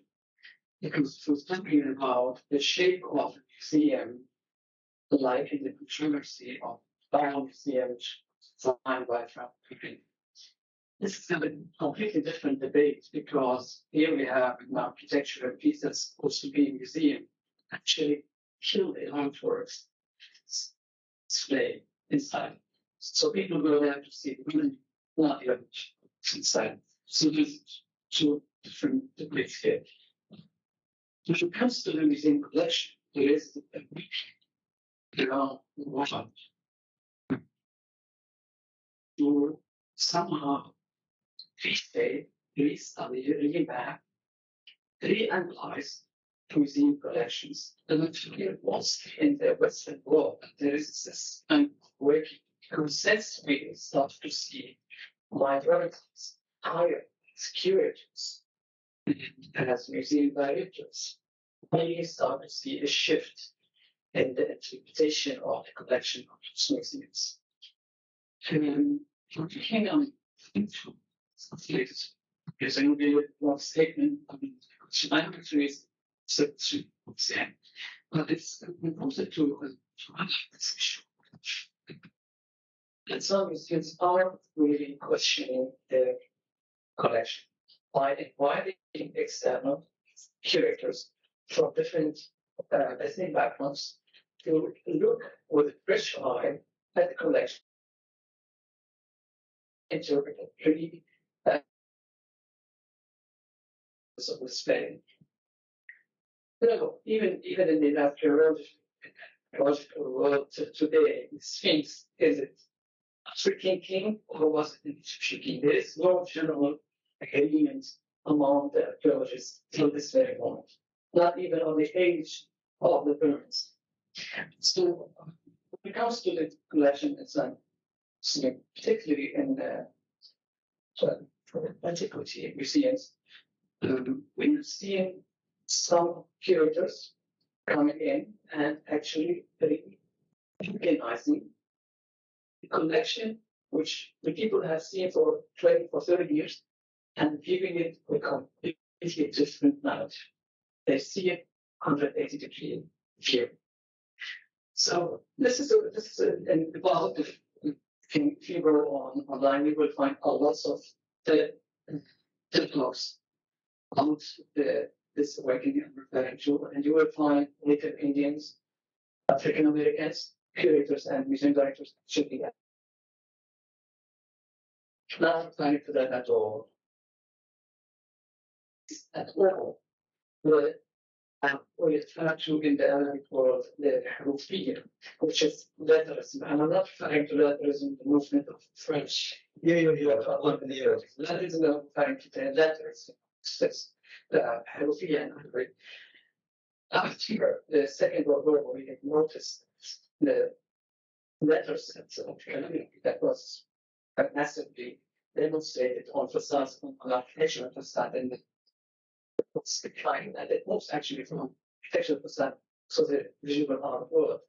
S6: Because we're talking about the shape of a museum, like in the controversy of Bauer Museum designed by Frank Pekin. This is a completely different debate because here we have an architectural piece that's supposed to be a museum actually kill the artworks display inside. So people go there to see really not the image inside. So there's two different debates here. When it comes to the museum collection, there is a week around one to somehow restate, restudy, revamp, reanalyze museum collections. And actually, once in the Western world, there is this kind of working consensus, we start to see libraries, higher curators, as museum directors. We start to see a shift in the interpretation of the collection of museums. Looking on because I know one statement, Islamic is but it's important to this issue. And some museums are really questioning the collection by inviting external curators from different ethnic backgrounds to look with a fresh eye at the collection, interpret it pretty of respect. Even in the archaeological world today, Sphinx, is it African king or was it an Egyptian king? There is no general agreement among the archaeologists till this very moment, not even on the age of the pyramids. So when it comes to the collection itself, particularly in the antiquity museums, we're seeing some curators coming in and actually recognizing the collection which the people have seen for 20 for 30 years and giving it a completely different narrative. They see it 180 degree view. So this is an positive thing. If you go online, you will find a lot of the blogs about this awakening I'm referring to, and you will find Native Indians, African Americans, curators, and museum directors should be not planning for that at all. At all. But we refer to in the Arabic world the Harufiyya, which is letterism. And I'm not referring to letterism, the movement of French. Yeah. That is not referring to the letterism. It's the Harufiyya in Arabic. After the Second World War, we have noticed the letter sets of economy that was massively demonstrated on facades on architecture facade and it's declining that it moves actually from architectural facade so the visual art world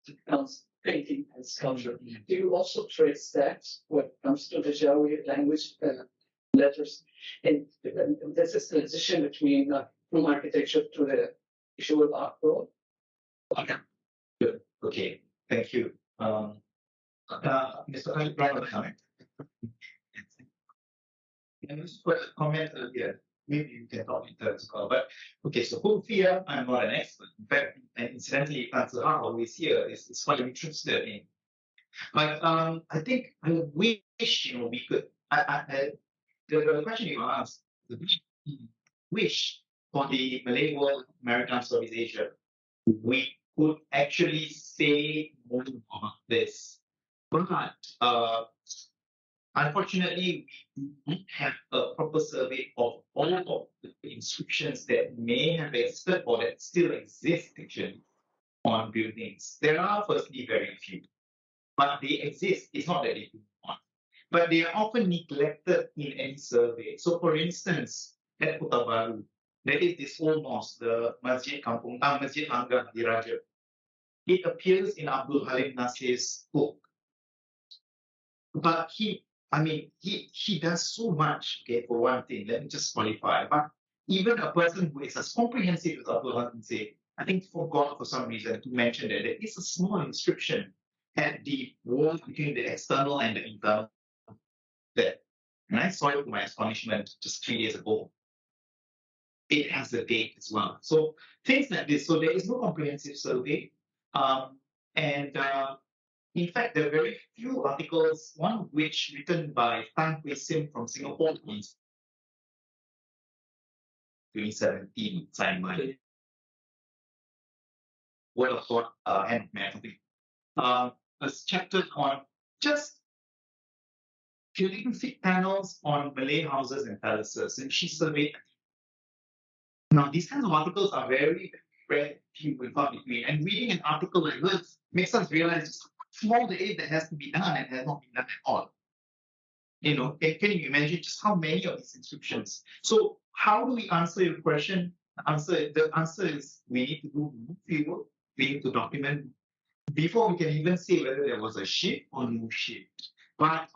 S6: becomes painting and sculpture. Do you also trace that when it comes to the Jawi language letters? And this is the transition between from architecture to the visual art world.
S7: Okay. Good. Okay. Thank you. Mr. Imran, comment. And just put a comment earlier. Maybe you can talk in terms of, but okay, so Hufia, I'm not an expert. In fact, and incidentally, Answer always here is what I'm interested in. But I think I wish, we could, the question you asked, the wish for the Malay World, Maritime Southeast Asia, we could actually say more about this. But unfortunately, we don't have a proper survey of all of the inscriptions that may have existed or that still exist actually on buildings. There are firstly very few, but they exist. It's not that they do not. But they are often neglected in any survey. So for instance, at Kota Baru, there is this old mosque, the Masjid Masjid Angga di Raja. It appears in Abdul Halim Nasir's book. But he does so much, okay, for one thing, let me just qualify. But even a person who is as comprehensive as Abdul Halim say, I think forgot for some reason to mention that there is a small inscription at the wall between the external and the internal there. And I saw it to my astonishment just 3 days ago. It has the date as well. So things like this. So there is no comprehensive survey. In fact, there are very few articles, one of which written by Tan Hui Sim from Singapore in 2017, signed by Word of God, Hand of Man, something. A chapter on just calligraphic panels on Malay houses and palaces, and she surveyed. Now, these kinds of articles are very, very few and far between. And reading an article like this makes us realize just how small the aid that has to be done and has not been done at all. Can you imagine just how many of these inscriptions? So, how do we answer your question? The answer is we need to do more field. We need to document before we can even say whether there was a shift or no shift. But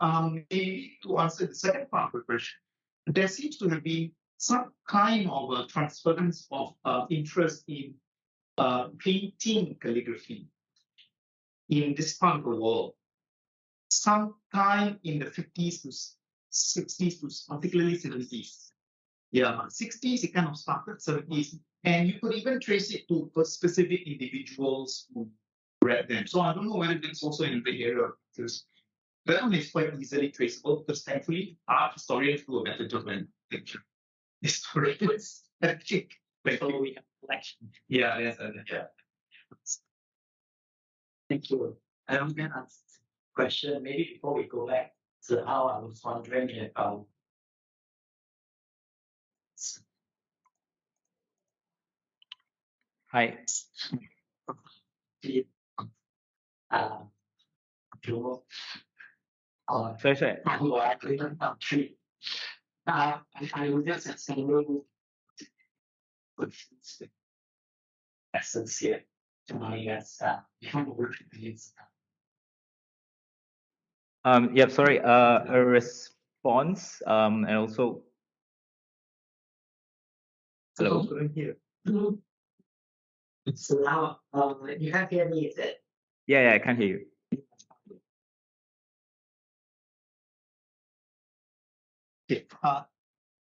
S7: maybe to answer the second part of the question, there seems to have been some kind of a transference of interest in painting calligraphy in this part of the world. Sometime in the 50s to 60s to particularly 70s. Yeah, 60s it kind of started, 70s. And you could even trace it to specific individuals who read them. So I don't know whether that's also in the area because that one is quite easily traceable because thankfully art historians do a better job than picture historians.
S2: So we have collection.
S7: Yeah, yes, yeah.
S2: Thank you. I want to ask a question. Maybe before we go back to how I was wondering if
S4: Hi. Sorry.
S2: I was just saying essence here. Yes.
S4: Yeah, sorry, a response, and also, hello?
S7: I couldn't hear.
S2: So now, you can't hear me, is it?
S4: Yeah, I can't hear you.
S7: Okay.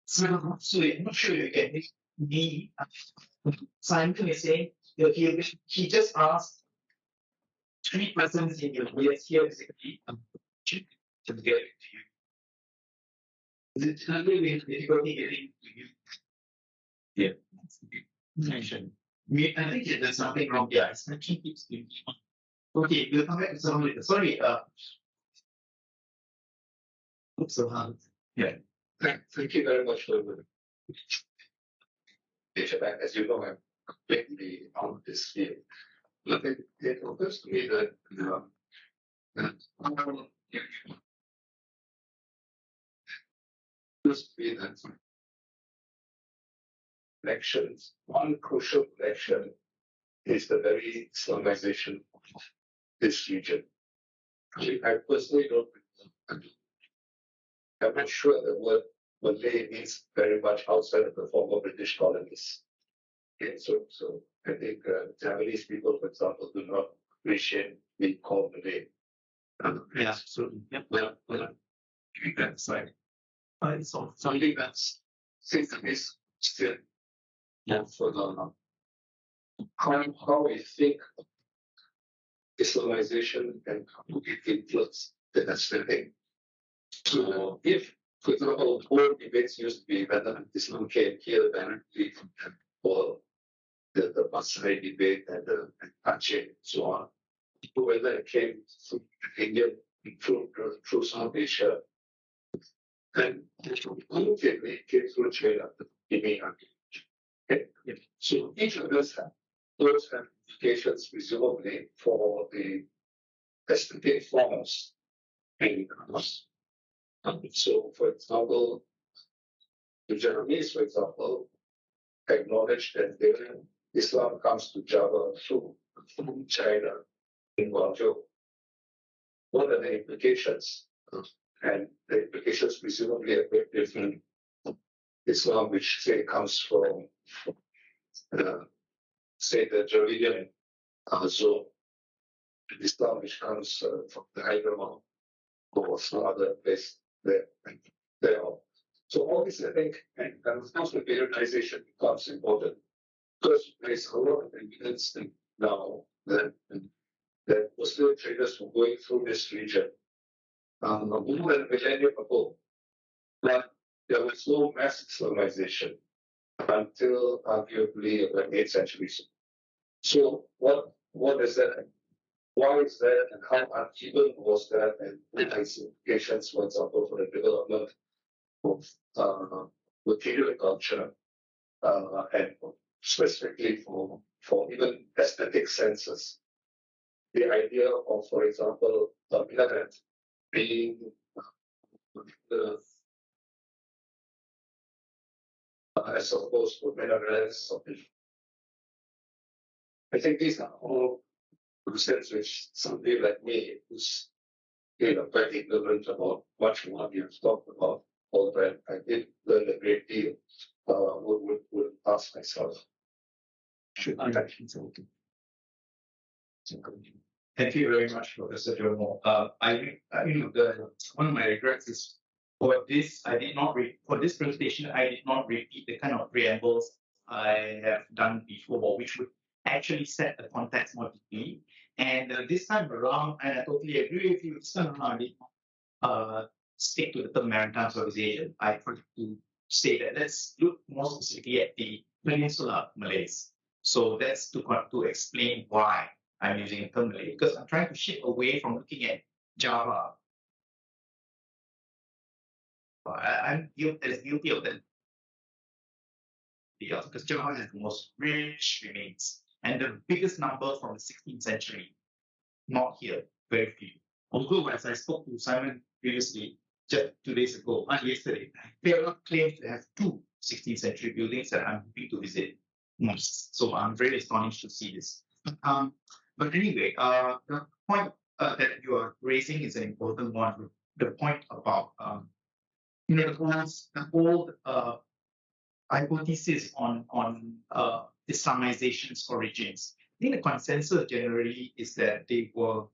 S7: So I'm not sure you get me. Simon is saying that he just asked 3% in your years here basically to get it to you. It's a little bit difficulty getting to you. Yeah. Mention. I think there's something wrong. Yeah, extension keeps doing. Okay, we'll come back to some later. Sorry. Oops, so hard. Yeah.
S8: Thank you very much for the feedback. As you know, I'm completely on this field. But it occurs to me that must be that elections, one crucial election is the very Islamization of this region. I personally don't. I'm not sure the word Malay means very much outside of the former British colonies. Okay, so I think Japanese people, for example, do not appreciate being called Malay.
S7: Yeah, absolutely. Yep.
S8: Well, that's like
S7: It's all
S8: something that's seems to be still for the how we think Islamization and how it influence the aesthetic. So if, for example, all debates used to be whether Islam came here directly from or the Masai debate and the Aceh and so on, whether it came through India, through South Asia, and immediately it came through China, okay? So each of those have implications, presumably, for the aesthetic forms in us. So, for example, the Japanese, for example, acknowledged that Islam comes to Java through China in Guangzhou. What are the implications? And the implications presumably are very different. Islam, which say comes from say the Dravidian zone, Islam, which comes from the Hyderabad or some other place there. So all this, I think, and of course the periodization becomes important because there is a lot of evidence now that Muslim traders were going through this region more than a millennium ago, but there was no mass Islamization until arguably the 8th century. So what is that? Why is that, and how uneven was that, and what has implications, for example, for the development of material culture, and specifically for even aesthetic senses? The idea of, for example, the minaret being as opposed to minarets. I think these are all concepts which somebody like me, who's quite ignorant about much more you've talked about, all that I did learn a great deal, would ask myself, should I actually something?
S7: Thank you very much, Professor Jomo. One of my regrets is for this, for this presentation, I did not repeat the kind of preambles I have done before, which would actually set the context more deeply. And this time around, and I totally agree with you, this time around, I did not stick to the term maritime civilization. I tried to say that let's look more specifically at the Peninsular Malays. So that's to explain why I'm using the term Malay, because I'm trying to shift away from looking at Java. I'm guilty of that. Because Java has the most rich remains and the biggest number from the 16th century. Not here, very few. Although, as I spoke to Simon previously, just 2 days ago, not yesterday, Perak claims to have 2 16th century buildings that I'm hoping to visit mosques. So I'm very astonished to see this. But anyway, the point that you are raising is an important one. The point about the whole hypothesis on Islamization's origins. I think the consensus generally is that there were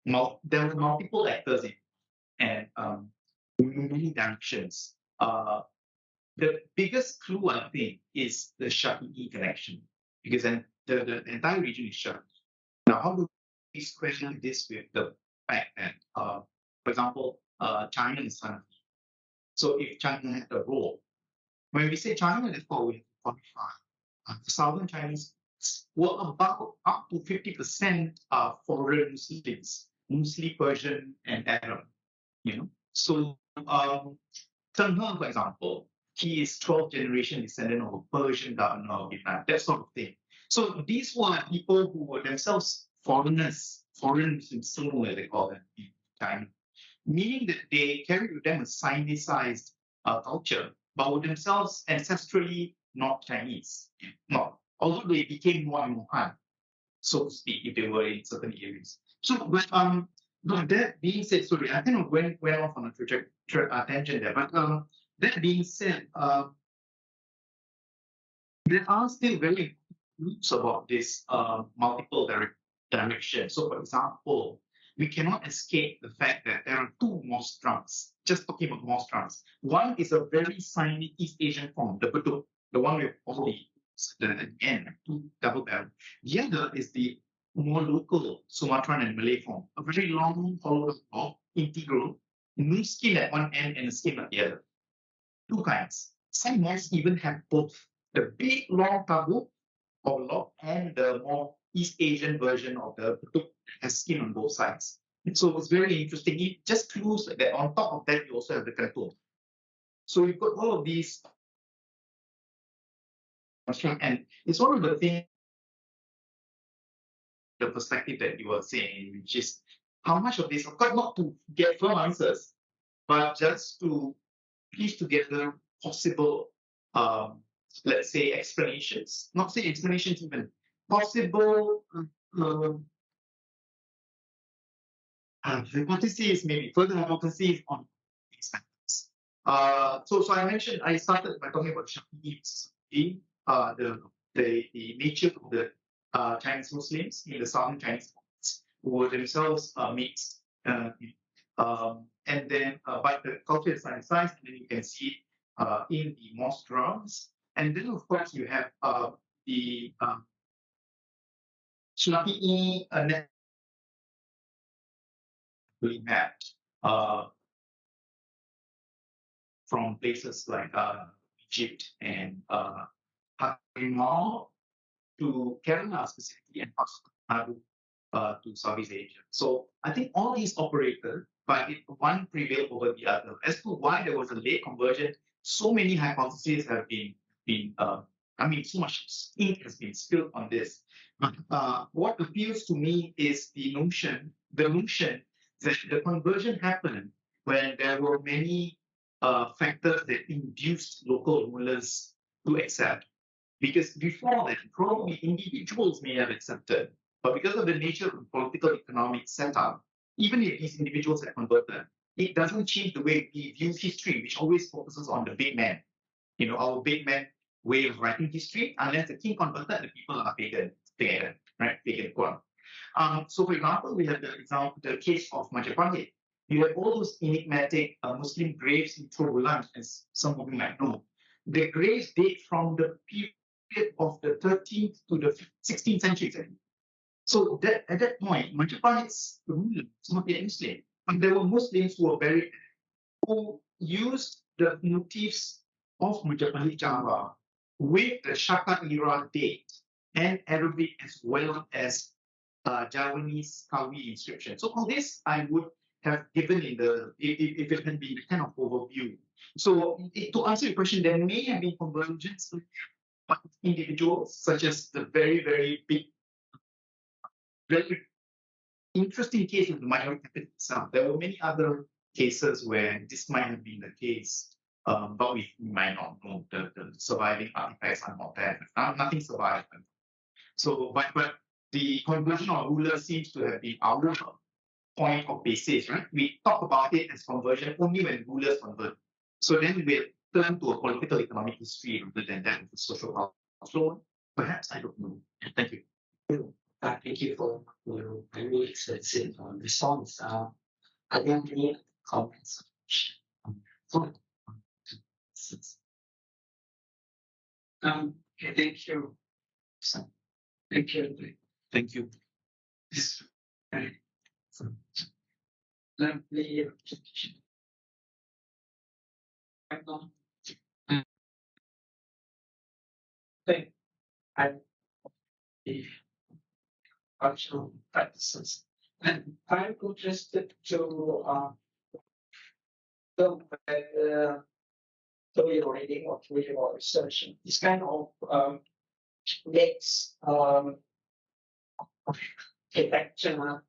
S7: multiple actors in and many directions. The biggest clue, I think, is the Shafi'i connection, because then the entire region is Shafi'i. Now, how do we question this with the fact that, for example, China is Hanafi? So if China had a role, when we say China, therefore we have to qualify. The southern Chinese were about up to 50% foreign Muslims, mostly Persian and Arab. So Teng He, for example, he is 12th generation descendant of a Persian governor of Vietnam, that sort of thing. So these were people who were themselves foreigners, foreign Muslims, as they call them in China, meaning that they carried with them a Sinicized culture, but were themselves ancestrally not Chinese. Although they became more and more Han, so to speak, if they were in certain areas. So, but that being said, sorry, I kind of went off on a tangent there. But that being said, there are still very roots about this multiple directions. So, for example, we cannot escape the fact that there are two mosques. Just talking about mosques. One is a very Sinic East Asian form, the Bedok, the one with all the end, two double barrel. The other is the more local Sumatran and Malay form, a very long, hollow block, integral, no skin at one end and a skin at the other. Two kinds. Some mosques even have both the big long tabu or log and the more East Asian version of the Bedok has skin on both sides. And so it's very interesting. It just clues that on top of that, you also have the Kraton. So you've got all of these. And it's one of the things, the perspective that you were saying, which is how much of this, of course, not to get firm answers, but just to piece together possible, let's say, explanations. Not say explanations even, possible hypotheses, maybe further hypotheses on these factors. So I mentioned, I started by talking about Shafi'i, the nature of the Chinese Muslims in the southern Chinese who were themselves mixed. And then, but the culture is Sinicized, and then you can see in the mosque drums. And then, of course, you have the Shafi'i mapped from places like Egypt and Harimau to Kerala specifically, and Tamil Nadu to Southeast Asia. So I think all these operated, but one prevailed over the other. As to why there was a late conversion, so many hypotheses have been so much ink has been spilled on this. But what appeals to me is the notion that the conversion happened when there were many factors that induced local rulers to accept. Because before that, probably individuals may have accepted, but because of the nature of the political economic setup, even if these individuals have converted, it doesn't change the way we view history, which always focuses on the big man. Our big man way of writing history, unless the king converted, the people are pagan, right? Pagan. So, for example, we have the case of Majapahit. You have all those enigmatic Muslim graves in Trobulan, as some of you might know. The graves date from the period of the 13th to the 16th century. So that at that point, Majapahit's rulers were not yet Muslim, but there were Muslims who were buried, who used the motifs of Majapahit Java with the Shaka era date and Arabic as well as Javanese Kawi inscription. So all this I would have given in if it had been kind of overview. So to answer your question, there may have been convergence of individuals, such as the very, very big, very interesting case of the minority capital itself. There were many other cases where this might have been the case, but we might not know. The surviving artifacts are not there. Nothing survived. So, but the conversion of rulers seems to have been our point of basis, right? We talk about it as conversion only when rulers convert. So then we turn to a political economic history rather than that of the social cultural. Perhaps, I don't know. Thank you.
S2: Thank you for your very extensive response. Are there any comments?
S6: Okay, thank you. Thank you.
S7: Thank you.
S6: This very lovely presentation. Thank and the cultural practices. And I'm interested to look at the way of reading or reading or research. This kind of makes lecture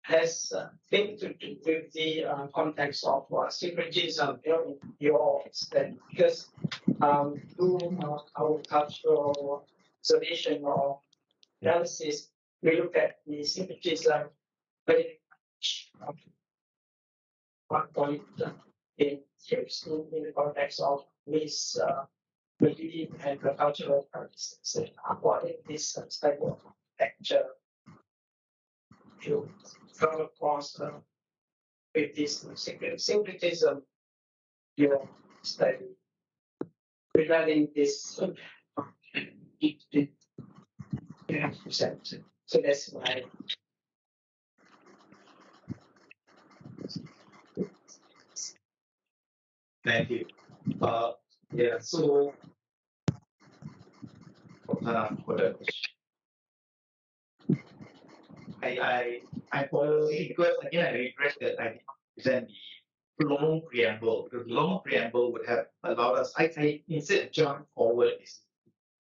S6: has thing to do with the context of syncretism in your extent, because through our cultural observation or analysis, we look at the syncretism very much one point in the context of this belief and the cultural practices. And according to this type of lecture, you come across with this syncretism, your study regarding this. So that's why.
S7: Thank you. Yeah, so what a question. I probably, because again, I regret that I did not present the long preamble, because long preamble would have allowed us, I instead jump forward.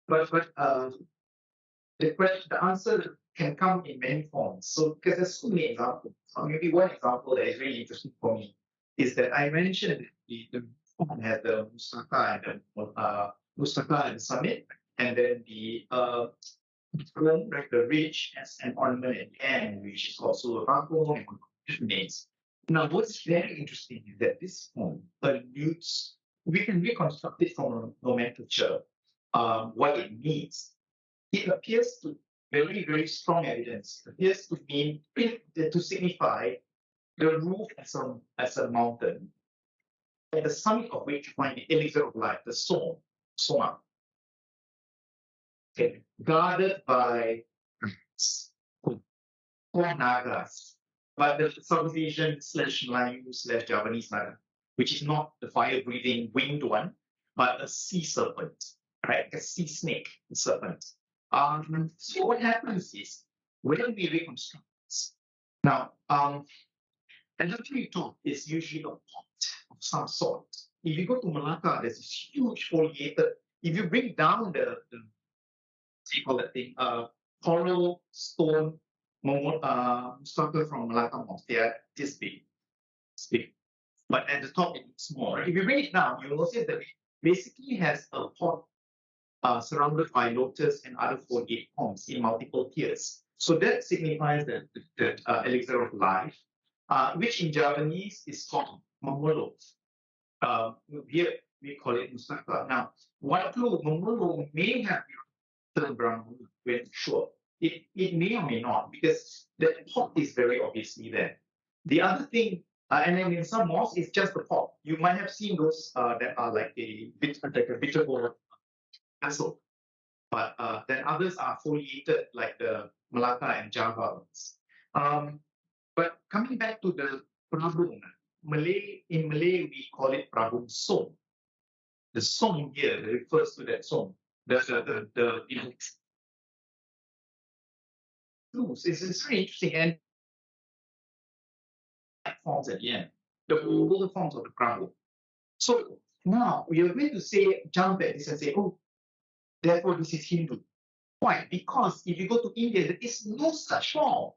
S7: But the answer can come in many forms. So, because there's so many examples. Maybe one example that is really interesting for me is that I mentioned the form had the Mustaka and the Summit, and then the Rome, right, the ridge as an ornament at the end, which is also a backbone and different names. Now, what's very interesting is that this form alludes, we can reconstruct it from nomenclature, what it means. It appears to very, very strong evidence. It appears to mean to signify the roof as a mountain, at the summit of which you find the elixir of life, the soma. Okay, guarded by 4 nagas, but the Southeast Asian / Melayu / Javanese naga, which is not the fire-breathing winged one, but a sea serpent, right? A sea snake serpent. So what happens is when we reconstruct this, now, an luxury top is usually a pot of some sort. If you go to Malacca, there's this huge foliated. If you bring down the what do you call that thing? Coral stone structure from Malacca Mosque, they are this big. It's big. But at the top, it looks small. Right? If you bring it down, you'll notice that it basically has a pot surrounded by lotus and other foliate forms in multiple tiers. So that signifies the elixir of life, which in Javanese is called mamolo. Here we call it mustaka. Now, what clue mamolo may have turned brown, we're not sure. It may or may not, because the pot is very obviously there. The other thing, and then in some mosques, it's just the pot. You might have seen those that are like a bitter bowl vessel. But then others are foliated like the Malacca and Java ones. But coming back to the Prabung, in Malay we call it Prabung Som. The Som here refers to that Som. The it's very interesting, and forms at the end, the older forms of the Prabung. So now we are going to jump at this and say, oh, therefore this is Hindu. Why? Because if you go to India, there is no such form.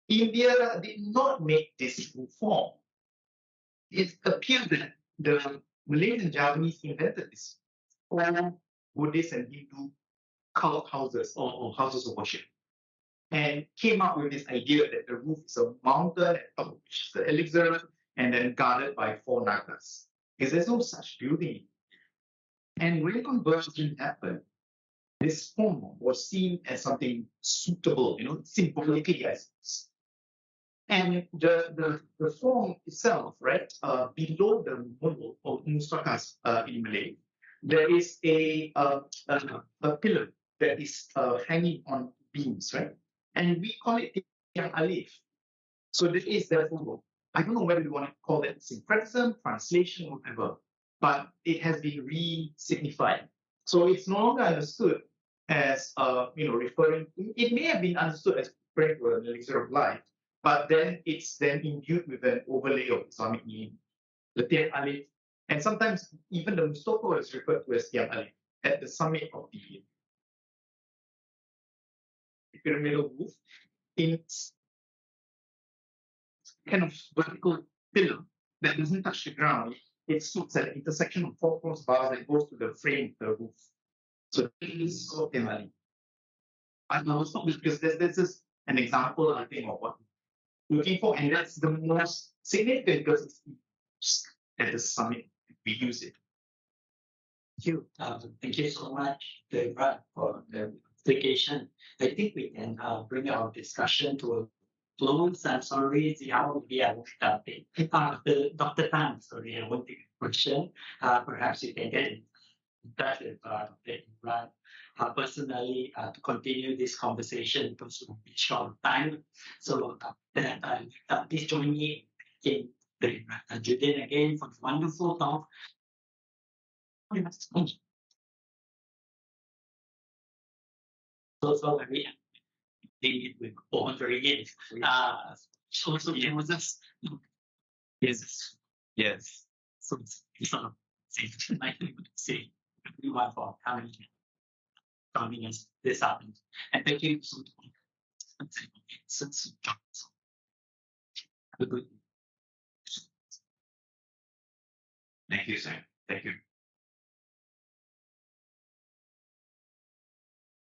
S7: India did not make this form. It appears that the Malays and Javanese invented this form, Buddhist and Hindu cult houses or houses of worship. and came up with this idea that the roof is a mountain at top, which is the elixir, and then guarded by 4 nagas. Because there's no such building. And when conversion happened, this form was seen as something suitable, symbolically as. And the form itself, right, below the mulu or mustakas in Malay, there is a pillar that is hanging on beams, right? And we call it tiang alif. So this is therefore, I don't know whether we want to call it syncretism, translation, whatever, but it has been re-signified. So it's no longer understood as referring. It may have been understood as referring to an elixir of life, but then it's then imbued with an overlay of Islamic meaning. The tiang alif, and sometimes even the mustoko is referred to as tiang alif at the summit of the pyramidal roof in kind of vertical pillar that doesn't touch the ground. It sits at the intersection of 4 crossbars that goes to the frame of the roof. So this is called tiang alif. I know it's not because this is an example, I think, of what we're looking for, and that's the most significant because it's at the summit we use it.
S2: Thank you so much, Imran, for the application. I think we can bring our discussion to a close. I'm sorry, Ziao, maybe I won't take Dr. Tan, sorry, I won't take a question. Perhaps you can get in touch with Dr. Imran personally to continue this conversation because we'll be short of time. So please join me in Imran Tajudeen again for the wonderful talk. So very it with very good. So it was just yes. So I would say everyone for coming as this happened. And thank you so much. Have a good
S8: Thank you, sir. Thank you.